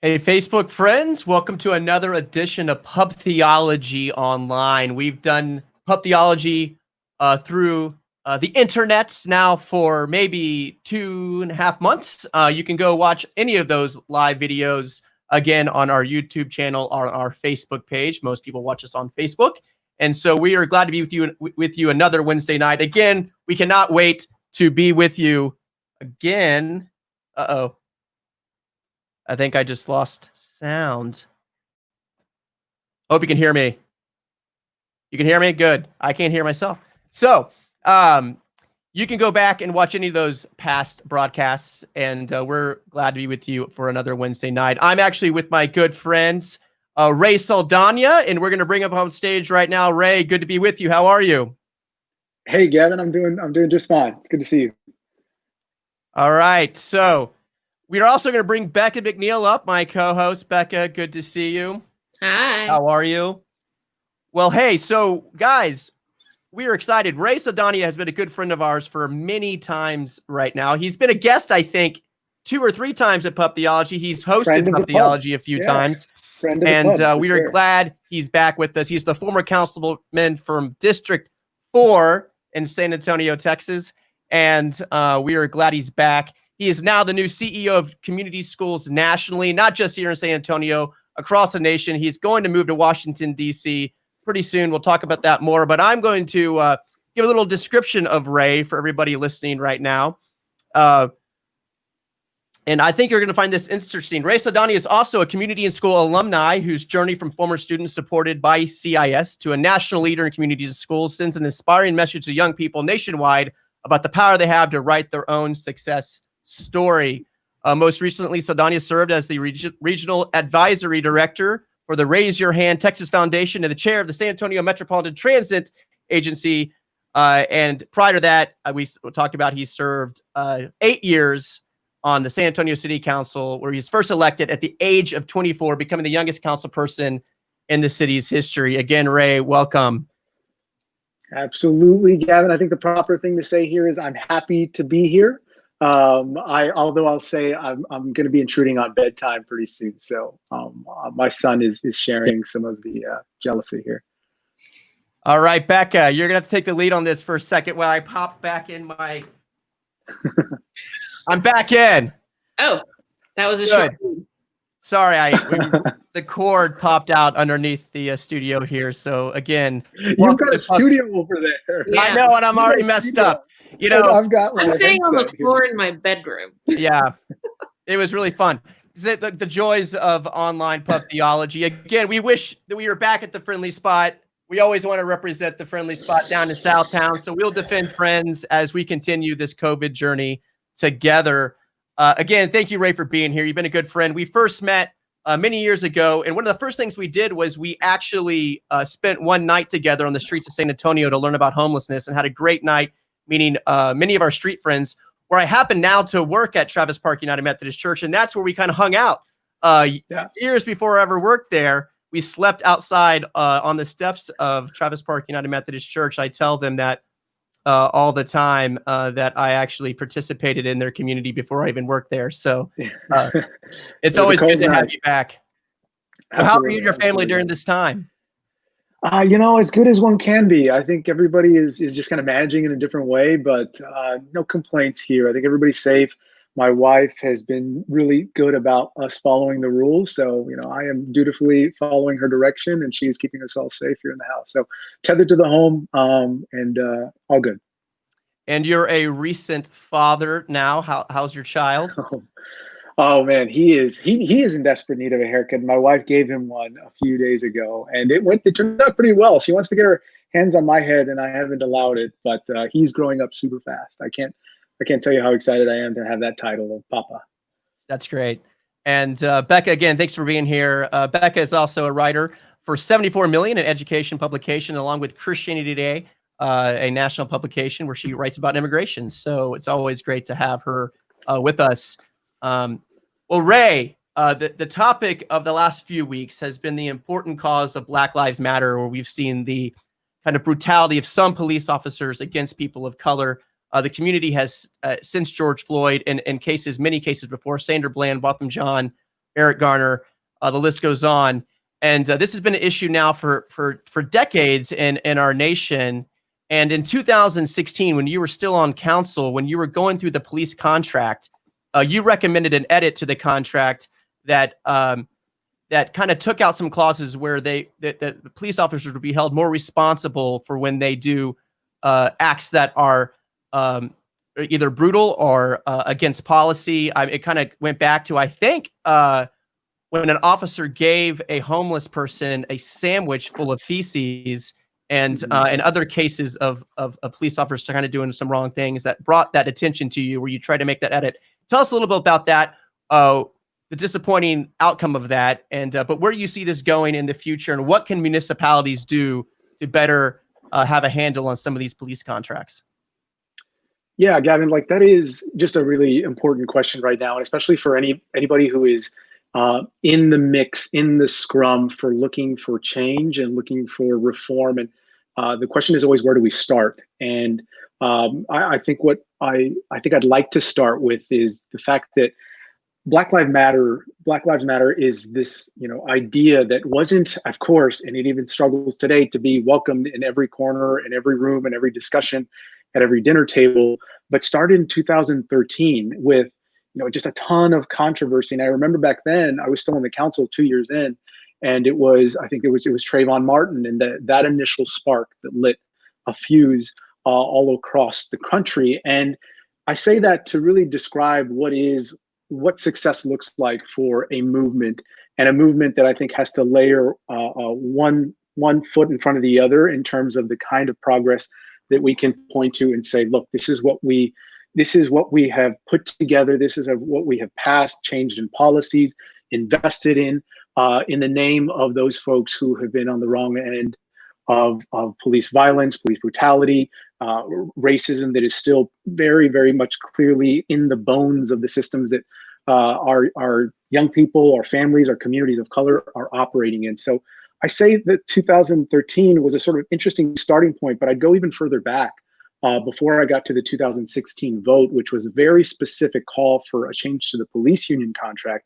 Hey, Facebook friends, welcome to another edition of Pub Theology Online. We've done Pub Theology through the internets now for maybe 2.5 months. You can go watch any of those live videos again on our YouTube channel or our Facebook page. Most people watch us on Facebook. And so we are glad to be with you another Wednesday night. Again, we cannot wait to be with you again. Uh-oh. I think I just lost sound. Hope you can hear me. You can hear me? Good. I can't hear myself. So you can go back and watch any of those past broadcasts, and we're glad to be with you for another Wednesday night. I'm actually with my good friends, Rey Saldaña, and we're going to bring up on stage right now. Rey, good to be with you. How are you? Hey, Gavin, I'm doing just fine. It's good to see you. All right. So we are also going to bring Bekah McNeel up, my co-host. Bekah, good to see you. Hi. How are you? Well, hey, so guys, we are excited. Rey Saldaña has been a good friend of ours for many times right now. He's been a guest, I think, 2 or 3 times at Pub Theology. He's hosted Pub Theology a few times. And we are glad he's back with us. He's the former councilman from District 4 in San Antonio, Texas. And we are glad he's back. He is now the new CEO of community schools nationally, not just here in San Antonio, across the nation. He's going to move to Washington, D.C. pretty soon. We'll talk about that more. But I'm going to give a little description of Rey for everybody listening right now. And I think you're going to find this interesting. Rey Saldaña is also a community and school alumni whose journey from former students supported by CIS to a national leader in communities and schools sends an inspiring message to young people nationwide about the power they have to write their own success story. Most recently, Saldaña served as the regional advisory director for the Raise Your Hand Texas Foundation and the chair of the San Antonio Metropolitan Transit Agency. And prior to that, we talked about he served 8 years on the San Antonio City Council, where he's first elected at the age of 24, becoming the youngest council person in the city's history. Again, Rey, welcome. Absolutely, Gavin. I think the proper thing to say here is I'm happy to be here. Although I'll say I'm going to be intruding on bedtime pretty soon. So my son is sharing some of the jealousy here. All right, Bekah, you're going to have to take the lead on this for a second while I pop back in my... I'm back in. Oh, that was a short one. Sorry, the cord popped out underneath the studio here. So again, you've got a studio over there. Yeah. I know, and I'm already messed up. You know, I'm sitting on the floor in my bedroom. Yeah, it was really fun. The joys of online Pub Theology. Again, we wish that we were back at the Friendly Spot. We always want to represent the Friendly Spot down in Southtown. So we'll defend friends as we continue this COVID journey together. Again, thank you, Rey, for being here. You've been a good friend. We first met many years ago, and one of the first things we did was we actually spent one night together on the streets of San Antonio to learn about homelessness and had a great night meeting many of our street friends, where I happen now to work at Travis Park United Methodist Church, and that's where we kind of hung out. Years before I ever worked there, we slept outside on the steps of Travis Park United Methodist Church. I tell them that all the time that I actually participated in their community before I even worked there. So it's always good to have you back. How are you and your family during this time? As good as one can be. I think everybody is just kind of managing in a different way, but no complaints here. I think everybody's safe. My wife has been really good about us following the rules. So, I am dutifully following her direction, and she's keeping us all safe here in the house. So tethered to the home and all good. And you're a recent father now. How's your child? Oh man, he is in desperate need of a haircut. My wife gave him one a few days ago, and it turned out pretty well. She wants to get her hands on my head, and I haven't allowed it, but he's growing up super fast. I can't tell you how excited I am to have that title of Papa. That's great. And Bekah, again, thanks for being here. Bekah is also a writer for 74 Million, an education publication, along with Christianity Today, a national publication where she writes about immigration. So it's always great to have her with us. Well, Rey, the topic of the last few weeks has been the important cause of Black Lives Matter, where we've seen the kind of brutality of some police officers against people of color. The community has, since George Floyd, and many cases before, Sandra Bland, Botham Jean, Eric Garner, the list goes on. And this has been an issue now for decades in our nation. And in 2016, when you were still on council, when you were going through the police contract, you recommended an edit to the contract that that kind of took out some clauses where that the police officers would be held more responsible for when they do acts that are either brutal or against policy. It kind of went back to, I think, when an officer gave a homeless person a sandwich full of feces, and in other cases of police officers kind of doing some wrong things that brought that attention to you, where you tried to make that edit. Tell us a little bit about that, the disappointing outcome of that, and but where you see this going in the future, and what can municipalities do to better have a handle on some of these police contracts? Yeah, Gavin, like that is just a really important question right now, and especially for anybody who is in the mix, in the scrum for looking for change and looking for reform. And the question is always, where do we start? And I think what I think I'd like to start with is the fact that Black Lives Matter is this, idea that wasn't, of course, and it even struggles today to be welcomed in every corner, in every room, in every discussion, at every dinner table, but started in 2013 with, just a ton of controversy. And I remember back then, I was still on the council 2 years in, and it was Trayvon Martin, and that initial spark that lit a fuse all across the country. And I say that to really describe what success looks like for a movement, and a movement that I think has to layer one foot in front of the other in terms of the kind of progress that we can point to and say, look, this is what we have put together. This is what we have passed, changed in policies, invested in the name of those folks who have been on the wrong end of police violence, police brutality, racism that is still very, very much clearly in the bones of the systems that our young people, our families, our communities of color are operating in. So I say that 2013 was a sort of interesting starting point, but I'd go even further back before I got to the 2016 vote, which was a very specific call for a change to the police union contract,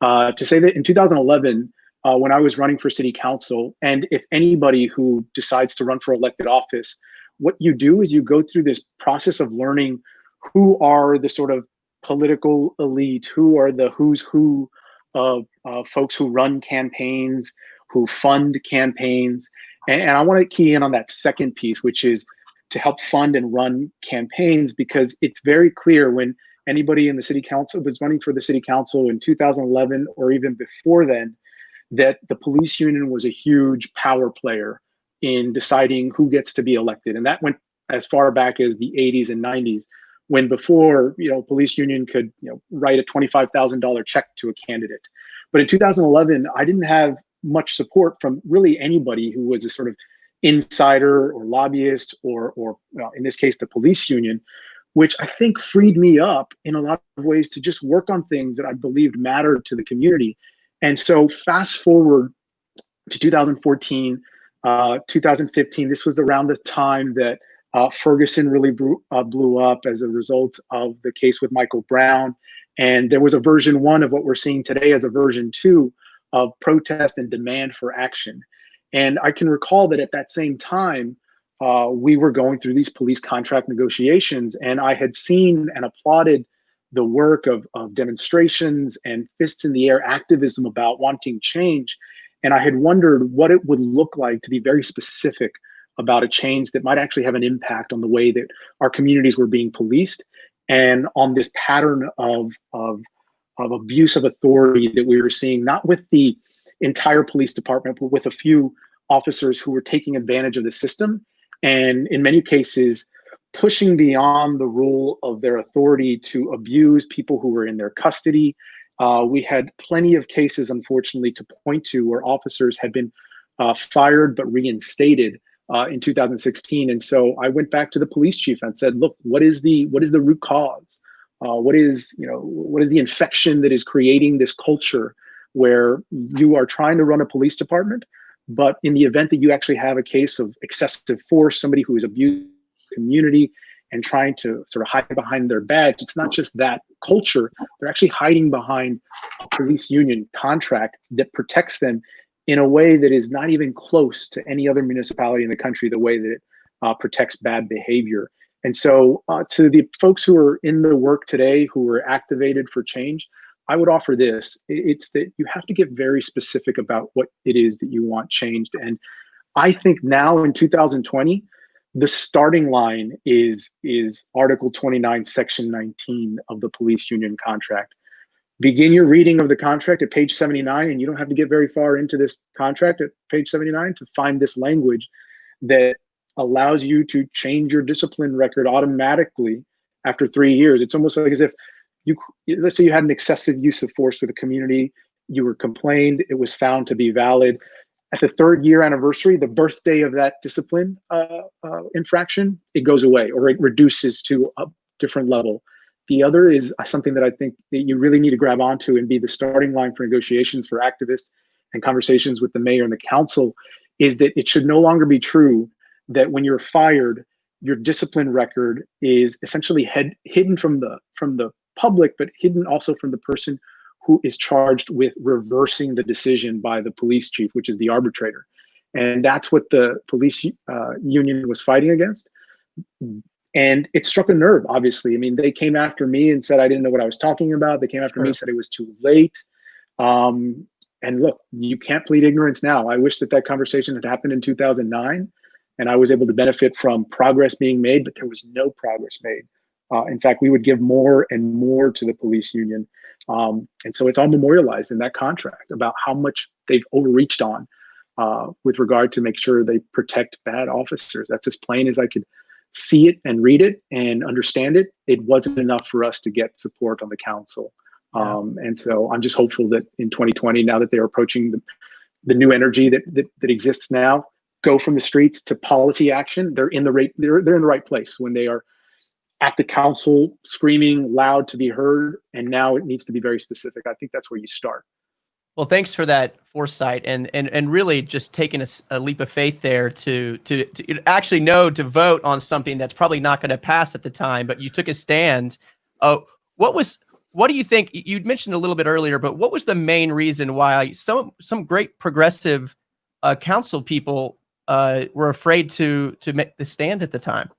to say that in 2011, when I was running for city council, and if anybody who decides to run for elected office, what you do is you go through this process of learning who are the sort of political elite, who are the who's who of folks who run campaigns, who fund campaigns. And I want to key in on that second piece, which is to help fund and run campaigns, because it's very clear when anybody in the city council was running for the city council in 2011 or even before then, that the police union was a huge power player in deciding who gets to be elected. And that went as far back as the 80s and 90s, when before, police union could, write a $25,000 check to a candidate. But in 2011, I didn't have much support from really anybody who was a sort of insider or lobbyist or in this case, the police union, which I think freed me up in a lot of ways to just work on things that I believed mattered to the community. And so fast forward to 2014, 2015, this was around the time that Ferguson really blew up as a result of the case with Michael Brown. And there was a version 1 of what we're seeing today as a version 2 of protest and demand for action. And I can recall that at that same time, we were going through these police contract negotiations, and I had seen and applauded the work of demonstrations and fists in the air activism about wanting change. And I had wondered what it would look like to be very specific about a change that might actually have an impact on the way that our communities were being policed, and on this pattern of abuse of authority that we were seeing, not with the entire police department, but with a few officers who were taking advantage of the system, and in many cases, pushing beyond the rule of their authority to abuse people who were in their custody. We had plenty of cases, unfortunately, to point to where officers had been fired but reinstated in 2016. And so I went back to the police chief and said, look, what is the root cause? What is the infection that is creating this culture where you are trying to run a police department, but in the event that you actually have a case of excessive force, somebody who is abused the community and trying to sort of hide behind their badge. It's not just that culture. They're actually hiding behind a police union contract that protects them in a way that is not even close to any other municipality in the country, the way that it protects bad behavior. And so to the folks who are in the work today, who are activated for change, I would offer this. It's that you have to get very specific about what it is that you want changed. And I think now in 2020, the starting line is Article 29, Section 19 of the police union contract. Begin your reading of the contract at page 79, and you don't have to get very far into this contract at page 79 to find this language that allows you to change your discipline record automatically after 3 years. It's almost like as if let's say you had an excessive use of force with a community, you were complained, it was found to be valid. At the 3rd year anniversary, the birthday of that discipline infraction, it goes away or it reduces to a different level. The other is something that I think that you really need to grab onto and be the starting line for negotiations for activists and conversations with the mayor and the council, is that it should no longer be true that when you're fired, your discipline record is essentially hidden from the public, but hidden also from the person who is charged with reversing the decision by the police chief, which is the arbitrator. And that's what the police union was fighting against. And it struck a nerve, obviously. I mean, they came after me and said I didn't know what I was talking about. They came after me, said it was too late. And look, you can't plead ignorance now. I wish that conversation had happened in 2009 and I was able to benefit from progress being made, but there was no progress made. In fact, we would give more and more to the police union. And so it's all memorialized in that contract about how much they've overreached on with regard to make sure they protect bad officers. That's as plain as I could see it and read it and understand it. It wasn't enough for us to get support on the council. And so I'm just hopeful that in 2020, now that they're approaching the new energy that exists now, go from the streets to policy action. They're in the right place when they are at the council screaming loud to be heard. And now it needs to be very specific. I think that's where you start. Well, thanks for that foresight and really just taking a leap of faith there to actually know to vote on something that's probably not going to pass at the time, but you took a stand. What do you think? You'd mentioned a little bit earlier, but what was the main reason why some great progressive council people were afraid to make the stand at the time?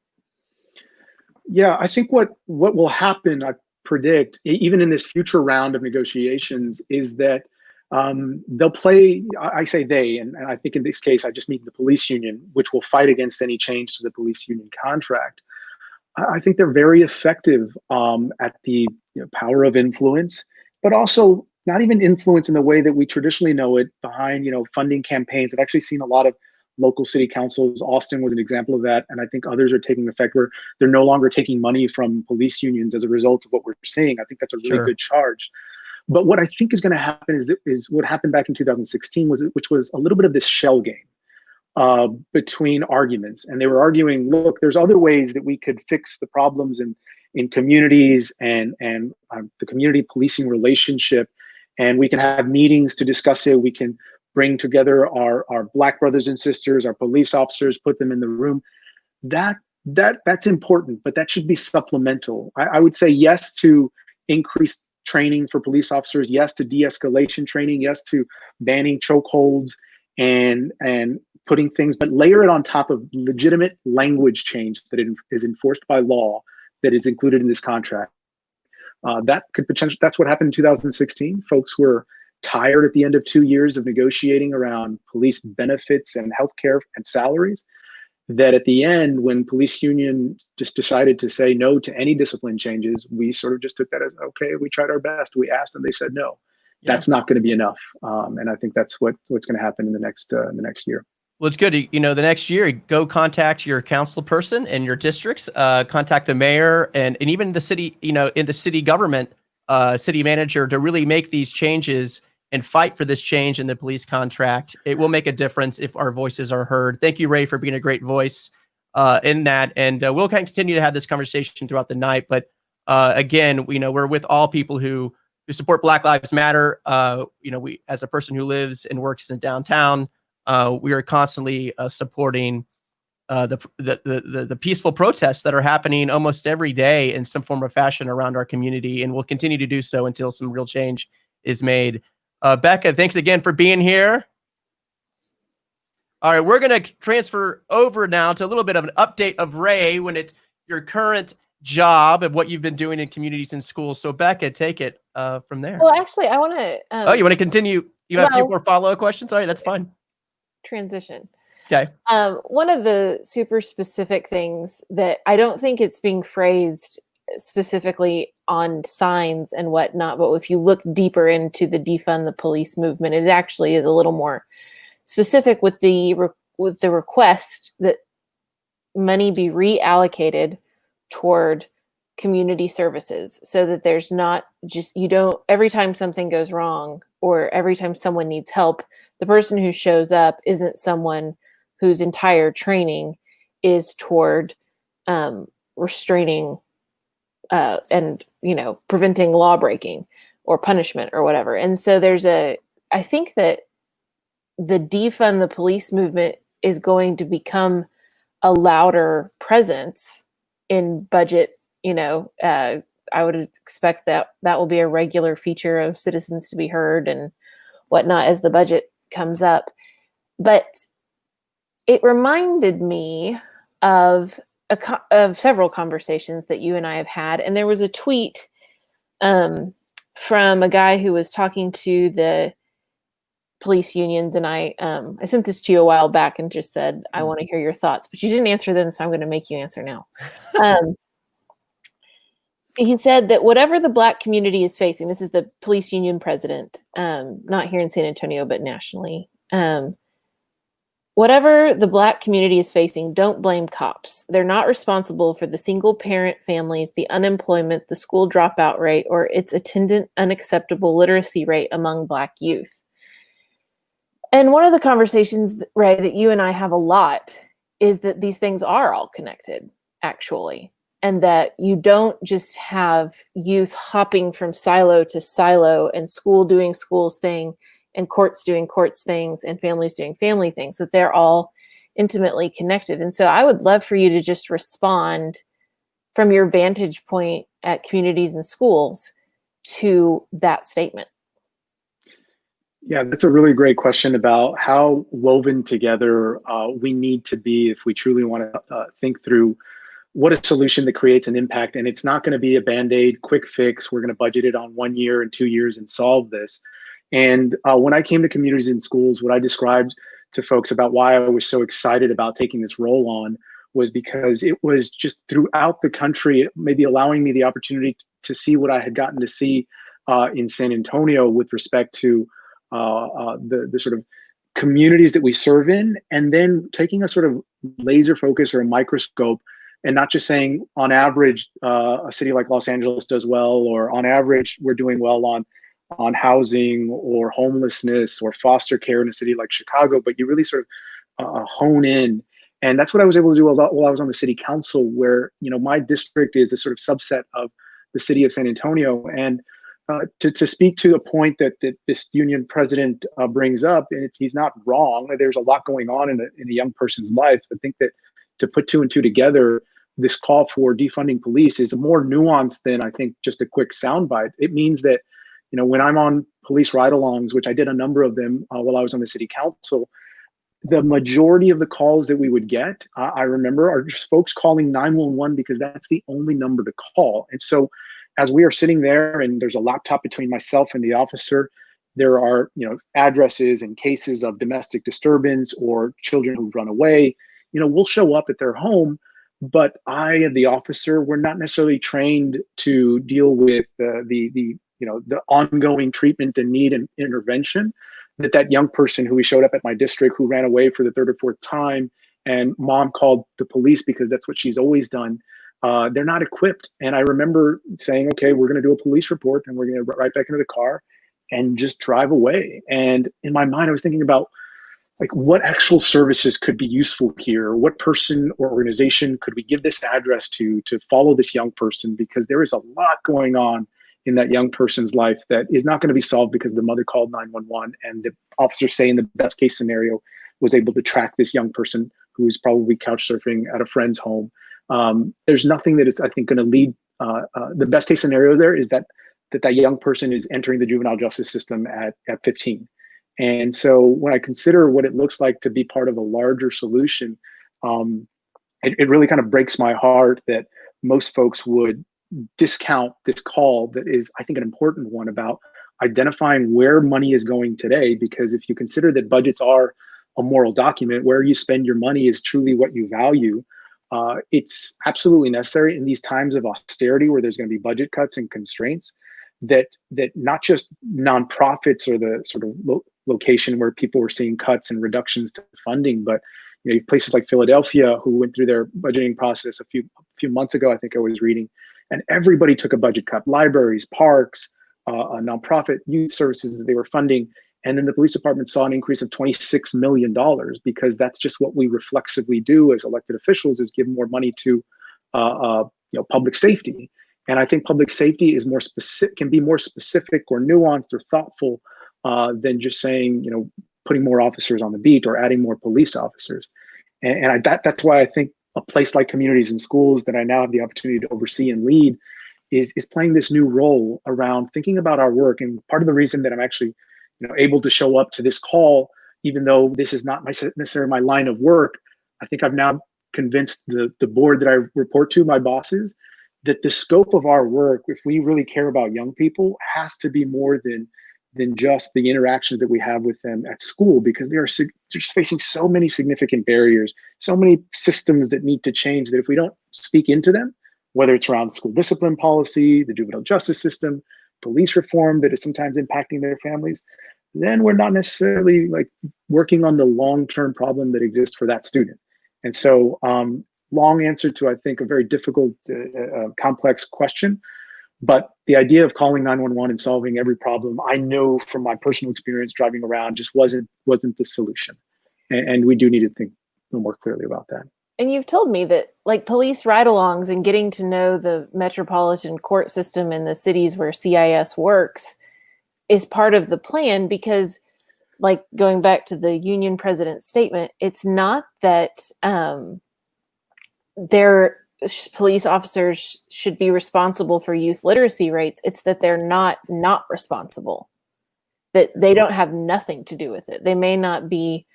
Yeah, I think what will happen, I predict, even in this future round of negotiations, is that they'll play, I say they, and I think in this case, I just mean the police union, which will fight against any change to the police union contract. I think they're very effective at the power of influence, but also not even influence in the way that we traditionally know it behind, funding campaigns. I've actually seen a lot of local city councils. Austin was an example of that. And I think others are taking effect where they're no longer taking money from police unions as a result of what we're seeing. I think that's a really good charge. But what I think is going to happen is what happened back in 2016, which was a little bit of this shell game between arguments. And they were arguing, look, there's other ways that we could fix the problems in communities and the community policing relationship. And we can have meetings to discuss it. We can bring together our Black brothers and sisters, our police officers, put them in the room. That's important, but that should be supplemental. I would say yes to increased training for police officers, yes to de-escalation training, yes to banning chokeholds and putting things, but layer it on top of legitimate language change that is enforced by law that is included in this contract. That could potentially, that's what happened in 2016. Folks were tired at the end of 2 years of negotiating around police benefits and healthcare and salaries, that at the end, when police union just decided to say no to any discipline changes, we sort of just took that as, okay, we tried our best. We asked and they said no. That's not going to be enough. And I think that's what's going to happen in the next year. Well, it's good. The next year, go contact your council person in your districts, contact the mayor and even the city, in the city government, city manager to really make these changes and fight for this change in the police contract. It will make a difference if our voices are heard. Thank you, Rey, for being a great voice in that. And we'll continue to have this conversation throughout the night. But again, we're with all people who support Black Lives Matter. We, as a person who lives and works in downtown, we are constantly supporting the peaceful protests that are happening almost every day in some form or fashion around our community, and will continue to do so until some real change is made. Bekah, thanks again for being here. All right, we're going to transfer over now to a little bit of an update of Rey when it's your current job and what you've been doing in communities and schools. So Bekah, take it from there. Well, actually, I want to. Oh, you want to continue? You have a few more follow-up questions? All right, that's fine. Transition. Okay. One of the super specific things that I don't think it's being phrased specifically on signs and whatnot, but if you look deeper into the defund the police movement, it actually is a little more specific with the request that money be reallocated toward community services, so that there's not just, every time something goes wrong or every time someone needs help, the person who shows up isn't someone whose entire training is toward restraining and preventing law breaking or punishment or whatever. And so I think that the defund the police movement is going to become a louder presence in budget. I would expect that will be a regular feature of Citizens to be Heard and whatnot as the budget comes up. But it reminded me of several conversations that you and I have had. And there was a tweet from a guy who was talking to the police unions, and I sent this to you a while back and just said, I want to hear your thoughts, but you didn't answer then, so I'm going to make you answer now. He said that whatever the Black community is facing, this is the police union president, not here in San Antonio, but nationally, whatever the Black community is facing, don't blame cops. They're not responsible for the single parent families, the unemployment, the school dropout rate, or its attendant unacceptable literacy rate among Black youth. And one of the conversations, Ray, that you and I have a lot is that these things are all connected, actually. And that you don't just have youth hopping from silo to silo and school doing school's thing and courts doing courts things and families doing family things, that they're all intimately connected. And so I would love for you to just respond from your vantage point at communities and schools to that statement. Yeah, that's a really great question about how woven together we need to be if we truly want to think through what a solution that creates an impact. And it's not going to be a Band-Aid quick fix. We're going to budget it on 1 year and 2 years and solve this. And when I came to communities and schools, what I described to folks about why I was so excited about taking this role on was because it was just throughout the country, maybe allowing me the opportunity to see what I had gotten to see in San Antonio with respect to the sort of communities that we serve in, and then taking a sort of laser focus or a microscope and not just saying on average a city like Los Angeles does well, or on average we're doing well on housing or homelessness or foster care in a city like Chicago, but you really sort of hone in. And that's what I was able to do a lot while I was on the city council, where my district is a sort of subset of the city of San Antonio. And to speak to the point that this union president brings up, and he's not wrong. There's a lot going on in a young person's life. I think that to put two and two together, this call for defunding police is more nuanced than I think just a quick soundbite. It means that when I'm on police ride-alongs, which I did a number of them while I was on the city council, the majority of the calls that we would get, I remember, are just folks calling 911 because that's the only number to call. And so as we are sitting there and there's a laptop between myself and the officer, there are addresses and cases of domestic disturbance or children who've run away. We'll show up at their home, but I and the officer, we're not necessarily trained to deal with the ongoing treatment and need and intervention that young person who we showed up at my district who ran away for the third or fourth time and mom called the police because that's what she's always done. They're not equipped. And I remember saying, okay, we're going to do a police report and we're going to get right back into the car and just drive away. And in my mind, I was thinking about what actual services could be useful here? What person or organization could we give this address to follow this young person? Because there is a lot going on in that young person's life that is not going to be solved because the mother called 911 and the officers say in the best case scenario was able to track this young person who's probably couch surfing at a friend's home. There's nothing that is, I think, going to lead. The best case scenario there is that young person is entering the juvenile justice system at 15. And so when I consider what it looks like to be part of a larger solution, it really kind of breaks my heart that most folks would discount this call that is, I think, an important one about identifying where money is going today. Because if you consider that budgets are a moral document, where you spend your money is truly what you value. It's absolutely necessary in these times of austerity where there's going to be budget cuts and constraints that not just nonprofits are the sort of location where people were seeing cuts and reductions to funding, but places like Philadelphia, who went through their budgeting process a few months ago, I think I was reading, and everybody took a budget cut. Libraries, parks, nonprofit youth services that they were funding. And then the police department saw an increase of $26 million, because that's just what we reflexively do as elected officials, is give more money to public safety. And I think public safety is more specific, can be more specific or nuanced or thoughtful than just saying, putting more officers on the beat or adding more police officers. And that's why I think a place like communities and schools that I now have the opportunity to oversee and lead is playing this new role around thinking about our work. And part of the reason that I'm actually able to show up to this call, even though this is not necessarily my line of work, I think I've now convinced the board that I report to, my bosses, that the scope of our work, if we really care about young people, has to be more than just the interactions that we have with them at school, because they're just facing so many significant barriers, so many systems that need to change, that if we don't speak into them, whether it's around school discipline policy, the juvenile justice system, police reform that is sometimes impacting their families, then we're not necessarily working on the long-term problem that exists for that student. And so long answer to, I think, a very difficult, complex question. But the idea of calling 911 and solving every problem, I know from my personal experience driving around, just wasn't the solution. And we do need to think a little more clearly about that. And you've told me that police ride-alongs and getting to know the metropolitan court system in the cities where CIS works is part of the plan, because going back to the union president's statement, it's not that their police officers should be responsible for youth literacy rates. It's that they're not responsible, that they don't have nothing to do with it. They may not be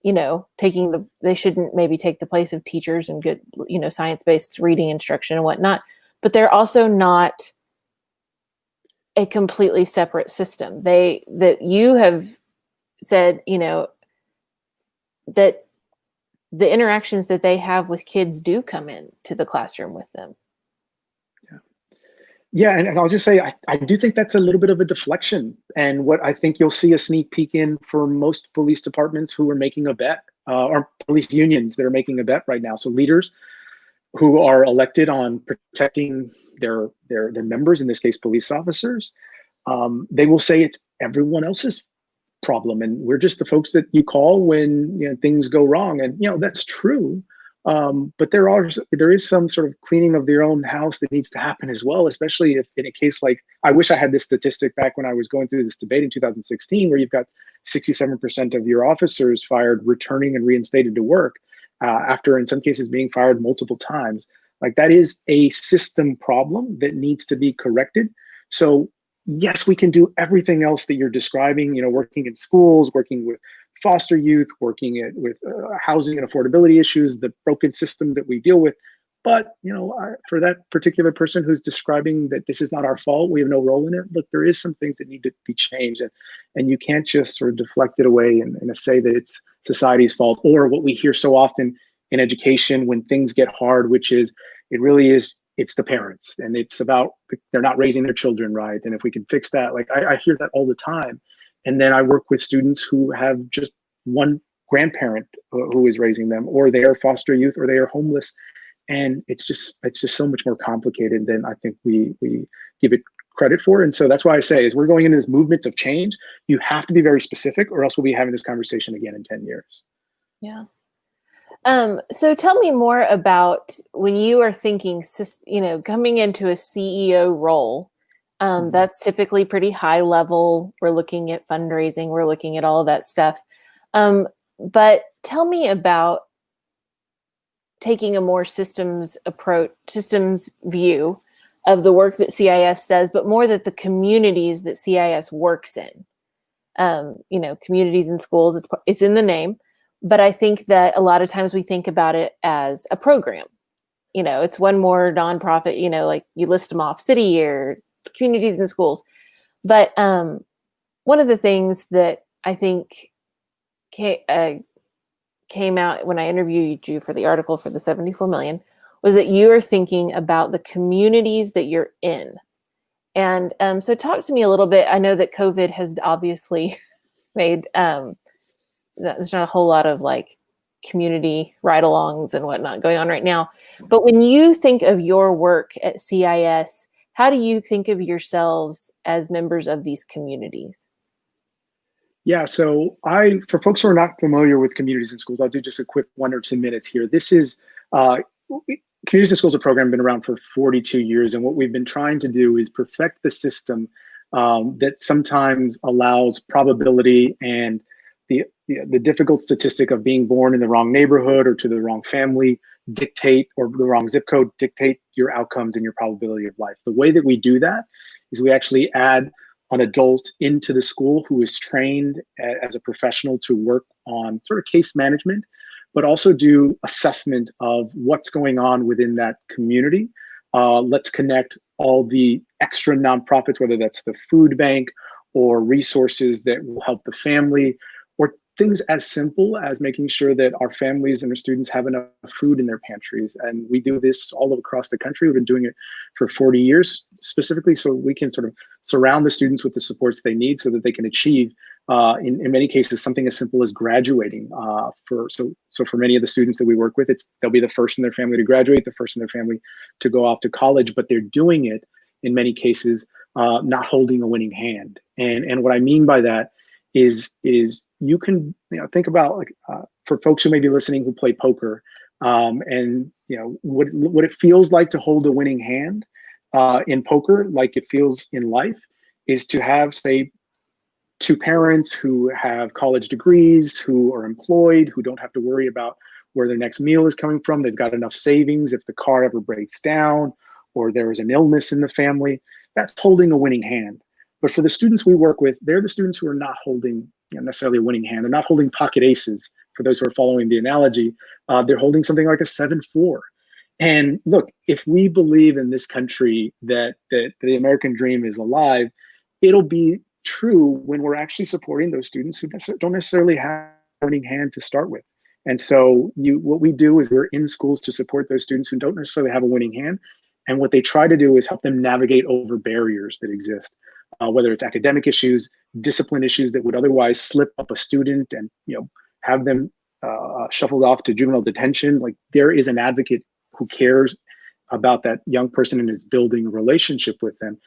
they shouldn't maybe take the place of teachers and good, science-based reading instruction and whatnot, but they're also not a completely separate system. That you have said, that the interactions that they have with kids do come into the classroom with them. Yeah, and I'll just say, I do think that's a little bit of a deflection. And what I think you'll see a sneak peek in for most police departments who are making a bet, or police unions that are making a bet right now. So leaders who are elected on protecting their members, in this case, police officers, they will say it's everyone else's problem, and we're just the folks that you call when things go wrong. And that's true. But there is some sort of cleaning of their own house that needs to happen as well, especially if in a case like, I wish I had this statistic back when I was going through this debate in 2016, where you've got 67% of your officers fired, returning and reinstated to work after, in some cases, being fired multiple times. That is a system problem that needs to be corrected. So yes, we can do everything else that you're describing, working in schools, working with foster youth, working with housing and affordability issues, the broken system that we deal with. But, for that particular person who's describing that this is not our fault, we have no role in it, look, there is some things that need to be changed. And you can't just sort of deflect it away and say that it's society's fault, or what we hear so often in education when things get hard, which is, it's the parents, and it's about they're not raising their children right. And if we can fix that, I hear that all the time. And then I work with students who have just one grandparent who is raising them, or they are foster youth, or they are homeless. And it's just so much more complicated than I think we give it credit for. And so that's why I say, as we're going into this movement of change, you have to be very specific, or else we'll be having this conversation again in 10 years. Yeah. So tell me more about when you are thinking, coming into a CEO role. That's typically pretty high level. We're looking at fundraising. We're looking at all of that stuff. But tell me about taking a more systems view of the work that CIS does, but more that the communities that CIS works in, communities and schools, it's in the name. But I think that a lot of times we think about it as a program. It's one more nonprofit, like you list them off, city year, communities and schools. But one of the things that I think came out when I interviewed you for the article for the 74 million was that you are thinking about the communities that you're in. And so talk to me a little bit. I know that COVID has obviously made, there's not a whole lot of like community ride-alongs and whatnot going on right now. But when you think of your work at CIS, how do you think of yourselves as members of these communities? Yeah, so for folks who are not familiar with communities and schools, I'll do just a quick 1 or 2 minutes here. This is Communities and Schools, a program been around for 42 years, and what we've been trying to do is perfect the system that sometimes allows probability and the difficult statistic of being born in the wrong neighborhood or to the wrong family dictate, or the wrong zip code dictate your outcomes and your probability of life. The way that we do that is we actually add an adult into the school who is trained as a professional to work on sort of case management, but also do assessment of what's going on within that community. Let's connect all the extra nonprofits, whether that's the food bank or resources that will help the family, or things as simple as making sure that our families and our students have enough food in their pantries. And we do this all across the country. We've been doing it for 40 years specifically, so we can sort of surround the students with the supports they need so that they can achieve, in many cases, something as simple as graduating. So for many of the students that we work with, they'll be the first in their family to graduate, the first in their family to go off to college, but they're doing it in many cases not holding a winning hand. And what I mean by that is you can think about, like, for folks who may be listening who play poker, and what it feels like to hold a winning hand in poker, like it feels in life, is to have, say, 2 parents who have college degrees, who are employed, who don't have to worry about where their next meal is coming from. They've got enough savings if the car ever breaks down or there is an illness in the family. That's holding a winning hand. But for the students we work with, they're the students who are not holding necessarily a winning hand. They're not holding pocket aces. For those who are following the analogy, they're holding something like a 7-4. And look, if we believe in this country that the American dream is alive, it'll be true when we're actually supporting those students who don't necessarily have a winning hand to start with. And so what we do is we're in schools to support those students who don't necessarily have a winning hand. And what they try to do is help them navigate over barriers that exist, whether it's academic issues, discipline issues that would otherwise slip up a student and have them shuffled off to juvenile detention. Like, there is an advocate who cares about that young person and is building a relationship with them.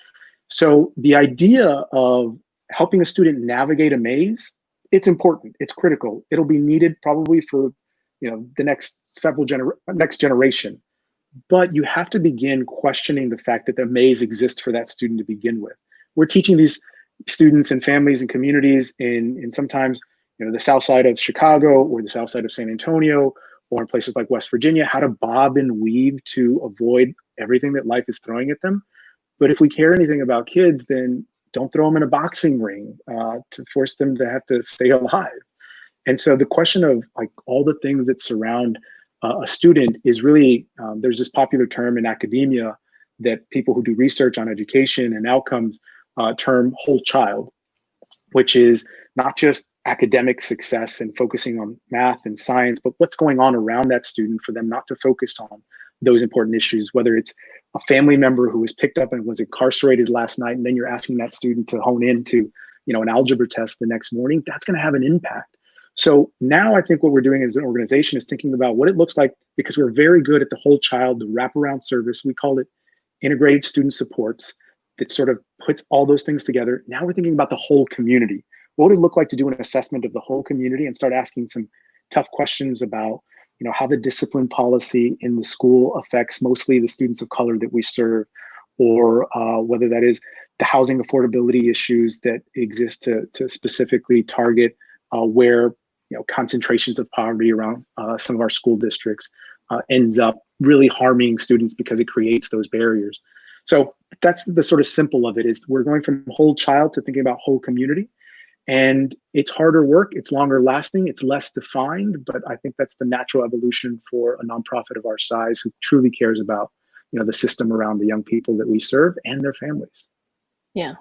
So the idea of helping a student navigate a maze, it's important, it's critical. It'll be needed probably for the next next generation. But you have to begin questioning the fact that the maze exists for that student to begin with. We're teaching these students and families and communities in sometimes the south side of Chicago or the south side of San Antonio or in places like West Virginia, how to bob and weave to avoid everything that life is throwing at them. But if we care anything about kids, then don't throw them in a boxing ring to force them to have to stay alive. And so the question of, like, all the things that surround a student is really, there's this popular term in academia that people who do research on education and outcomes term whole child, which is not just academic success and focusing on math and science, but what's going on around that student for them not to focus on those important issues, whether it's a family member who was picked up and was incarcerated last night, and then you're asking that student to hone into an algebra test the next morning. That's going to have an impact. So now I think what we're doing as an organization is thinking about what it looks like, because we're very good at the whole child, the wraparound service. We call it integrated student supports, that sort of puts all those things together. Now we're thinking about the whole community. What would it look like to do an assessment of the whole community and start asking some tough questions about how the discipline policy in the school affects mostly the students of color that we serve, or whether that is the housing affordability issues that exist to specifically target where concentrations of poverty around some of our school districts. ends up really harming students because it creates those barriers. So that's the sort of simple of it, is we're going from whole child to thinking about whole community. And it's harder work, it's longer lasting, it's less defined, but I think that's the natural evolution for a nonprofit of our size who truly cares about, the system around the young people that we serve and their families. Yeah.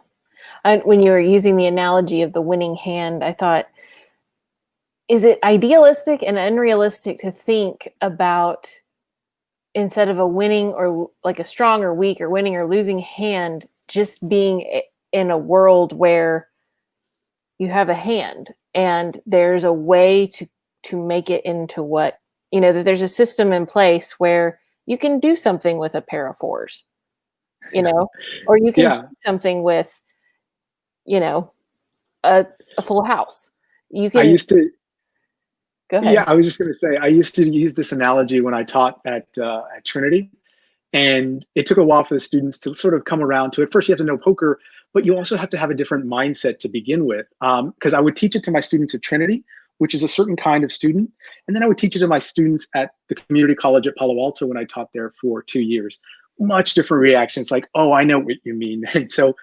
When you were using the analogy of the winning hand, I thought, is it idealistic and unrealistic to think about, instead of a winning or like a strong or weak or winning or losing hand, just being in a world where you have a hand and there's a way to make it into what, that there's a system in place where you can do something with a pair of fours, or you can do something with, a full house. You can. I used to. Go ahead. Yeah, I was just going to say, I used to use this analogy when I taught at Trinity, and it took a while for the students to sort of come around to it. First, you have to know poker, but you also have to have a different mindset to begin with. Because I would teach it to my students at Trinity, which is a certain kind of student, and then I would teach it to my students at the community college at Palo Alto when I taught there for 2 years. Much different reactions, like, oh, I know what you mean. And so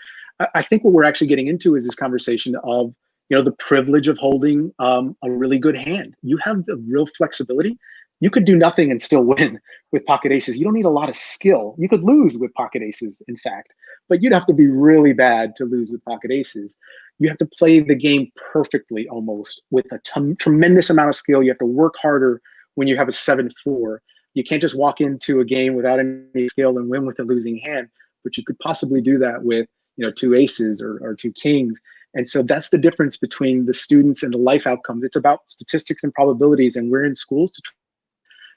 I think what we're actually getting into is this conversation of, the privilege of holding a really good hand. You have the real flexibility. You could do nothing and still win with pocket aces. You don't need a lot of skill. You could lose with pocket aces, in fact, but you'd have to be really bad to lose with pocket aces. You have to play the game perfectly almost with a tremendous amount of skill. You have to work harder when you have a 7-4. You can't just walk into a game without any skill and win with a losing hand, but you could possibly do that with, 2 aces or 2 kings. And so that's the difference between the students and the life outcomes. It's about statistics and probabilities, and we're in schools to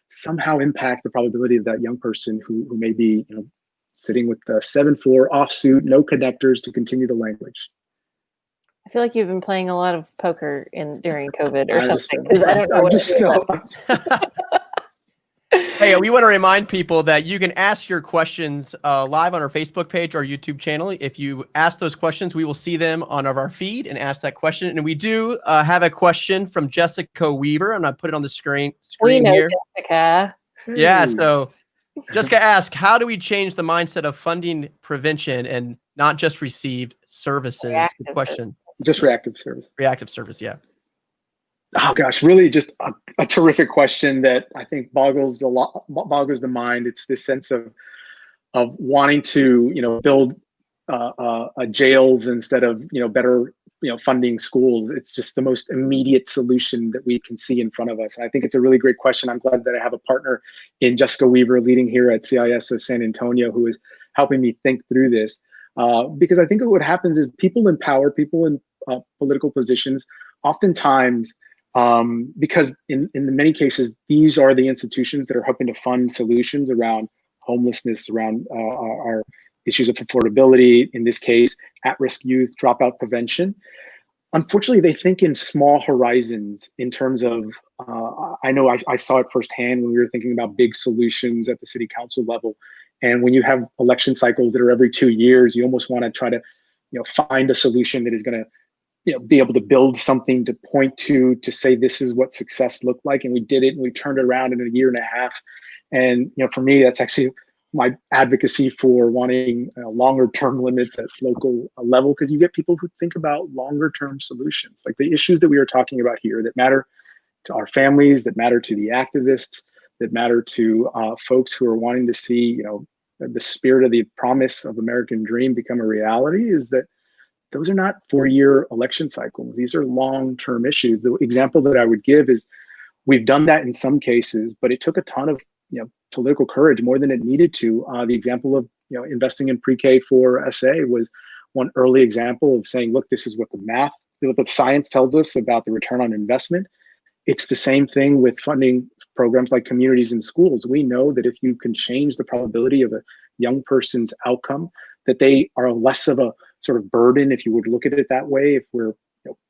somehow impact the probability of that young person who may be, sitting with the 7-4 offsuit, no connectors to continue the language. I feel like you've been playing a lot of poker during COVID or something, because I don't know I'm what just still. Hey, we want to remind people that you can ask your questions live on our Facebook page or YouTube channel. If you ask those questions, we will see them on our feed and ask that question. And we do have a question from Jessica Weaver. I'm going to put it on the screen we know here. Jessica. Yeah, so Jessica asks, how do we change the mindset of funding prevention and not just received services? Good question. Just reactive service. Reactive service, yeah. Oh gosh, really just a terrific question that I think boggles the mind. It's this sense of wanting to, build jails instead of, better, funding schools. It's just the most immediate solution that we can see in front of us. I think it's a really great question. I'm glad that I have a partner in Jessica Weaver leading here at CIS of San Antonio, who is helping me think through this. Because I think what happens is people in power, people in political positions, oftentimes, because in many cases, these are the institutions that are hoping to fund solutions around homelessness, around our issues of affordability, in this case, at-risk youth, dropout prevention. Unfortunately, they think in small horizons in terms of, I know I saw it firsthand when we were thinking about big solutions at the city council level. And when you have election cycles that are every 2 years, you almost want to try to, find a solution that is going to, be able to build something to point to say this is what success looked like. And we did it, and we turned it around in a year and a half. And for me, that's actually my advocacy for wanting longer term limits at local level, because you get people who think about longer term solutions, like the issues that we are talking about here that matter to our families, that matter to the activists, that matter to folks who are wanting to see, the spirit of the promise of American dream become a reality, is that those are not 4-year election cycles. These are long-term issues. The example that I would give is we've done that in some cases, but it took a ton of political courage, more than it needed to. The example of investing in pre-K for SA was one early example of saying, look, this is what the science tells us about the return on investment. It's the same thing with funding programs like communities in schools. We know that if you can change the probability of a young person's outcome, that they are less of a sort of burden, if you would look at it that way. If we're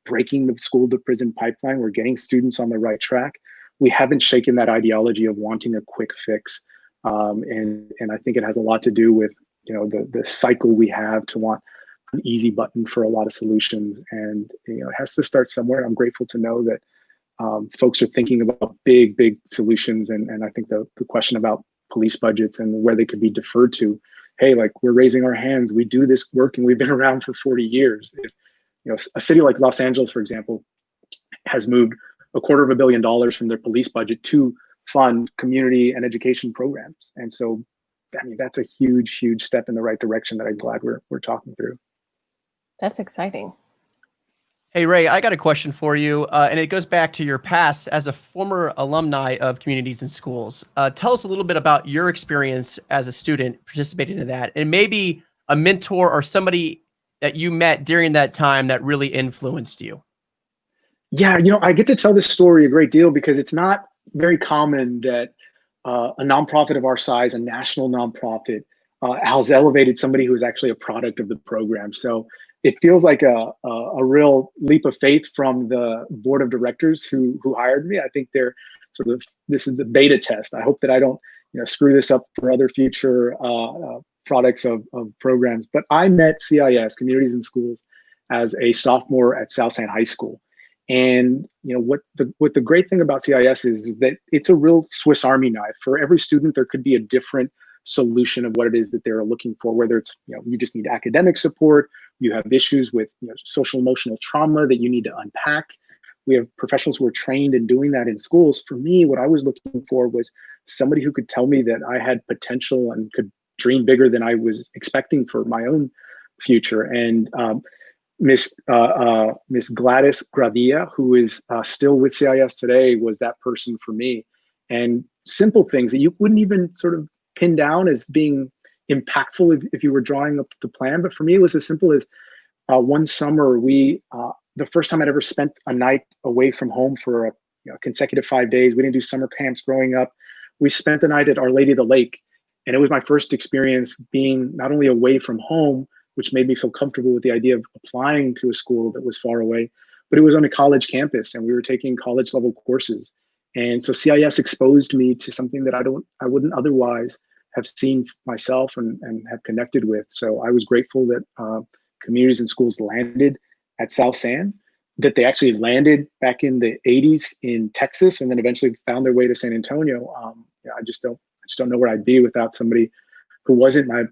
breaking the school to prison pipeline, we're getting students on the right track. We haven't shaken that ideology of wanting a quick fix. And I think it has a lot to do with the cycle we have to want an easy button for a lot of solutions. And it has to start somewhere. I'm grateful to know that folks are thinking about big solutions. And I think the question about police budgets and where they could be deferred to, hey, like, we're raising our hands. We do this work and we've been around for 40 years. If, a city like Los Angeles, for example, has moved $250 million from their police budget to fund community and education programs. And so, I mean, that's a huge step in the right direction that I'm glad we're talking through. That's exciting. Hey, Ray, I got a question for you, and it goes back to your past as a former alumni of Communities in Schools. Tell us a little bit about your experience as a student participating in that, and maybe a mentor or somebody that you met during that time that really influenced you. Yeah, I get to tell this story a great deal because it's not very common that a nonprofit of our size, a national nonprofit, has elevated somebody who is actually a product of the program. So it feels like a real leap of faith from the board of directors who hired me. I think they're this is the beta test. I hope that I don't screw this up for other future products of programs. But I met CIS, Communities in Schools, as a sophomore at South San High School. And what the great thing about CIS is that it's a real Swiss Army knife. For every student, there could be a different solution of what it is that they're looking for, whether it's you just need academic support, you have issues with social emotional trauma that you need to unpack. We have professionals who are trained in doing that in schools. For me, what I was looking for was somebody who could tell me that I had potential and could dream bigger than I was expecting for my own future. And Miss Gladys Gravia, who is still with CIS today, was that person for me. And simple things that you wouldn't even sort of pin down as being impactful if you were drawing up the plan. But for me, it was as simple as one summer, the first time I'd ever spent a night away from home for a consecutive 5 days. We didn't do summer camps growing up. We spent the night at Our Lady of the Lake. And it was my first experience being not only away from home, which made me feel comfortable with the idea of applying to a school that was far away, but it was on a college campus and we were taking college level courses. And so CIS exposed me to something that I wouldn't otherwise have seen myself and have connected with. So I was grateful that Communities in Schools landed at South San, that they actually landed back in the 80s in Texas and then eventually found their way to San Antonio. I just don't know where I'd be without somebody who wasn't my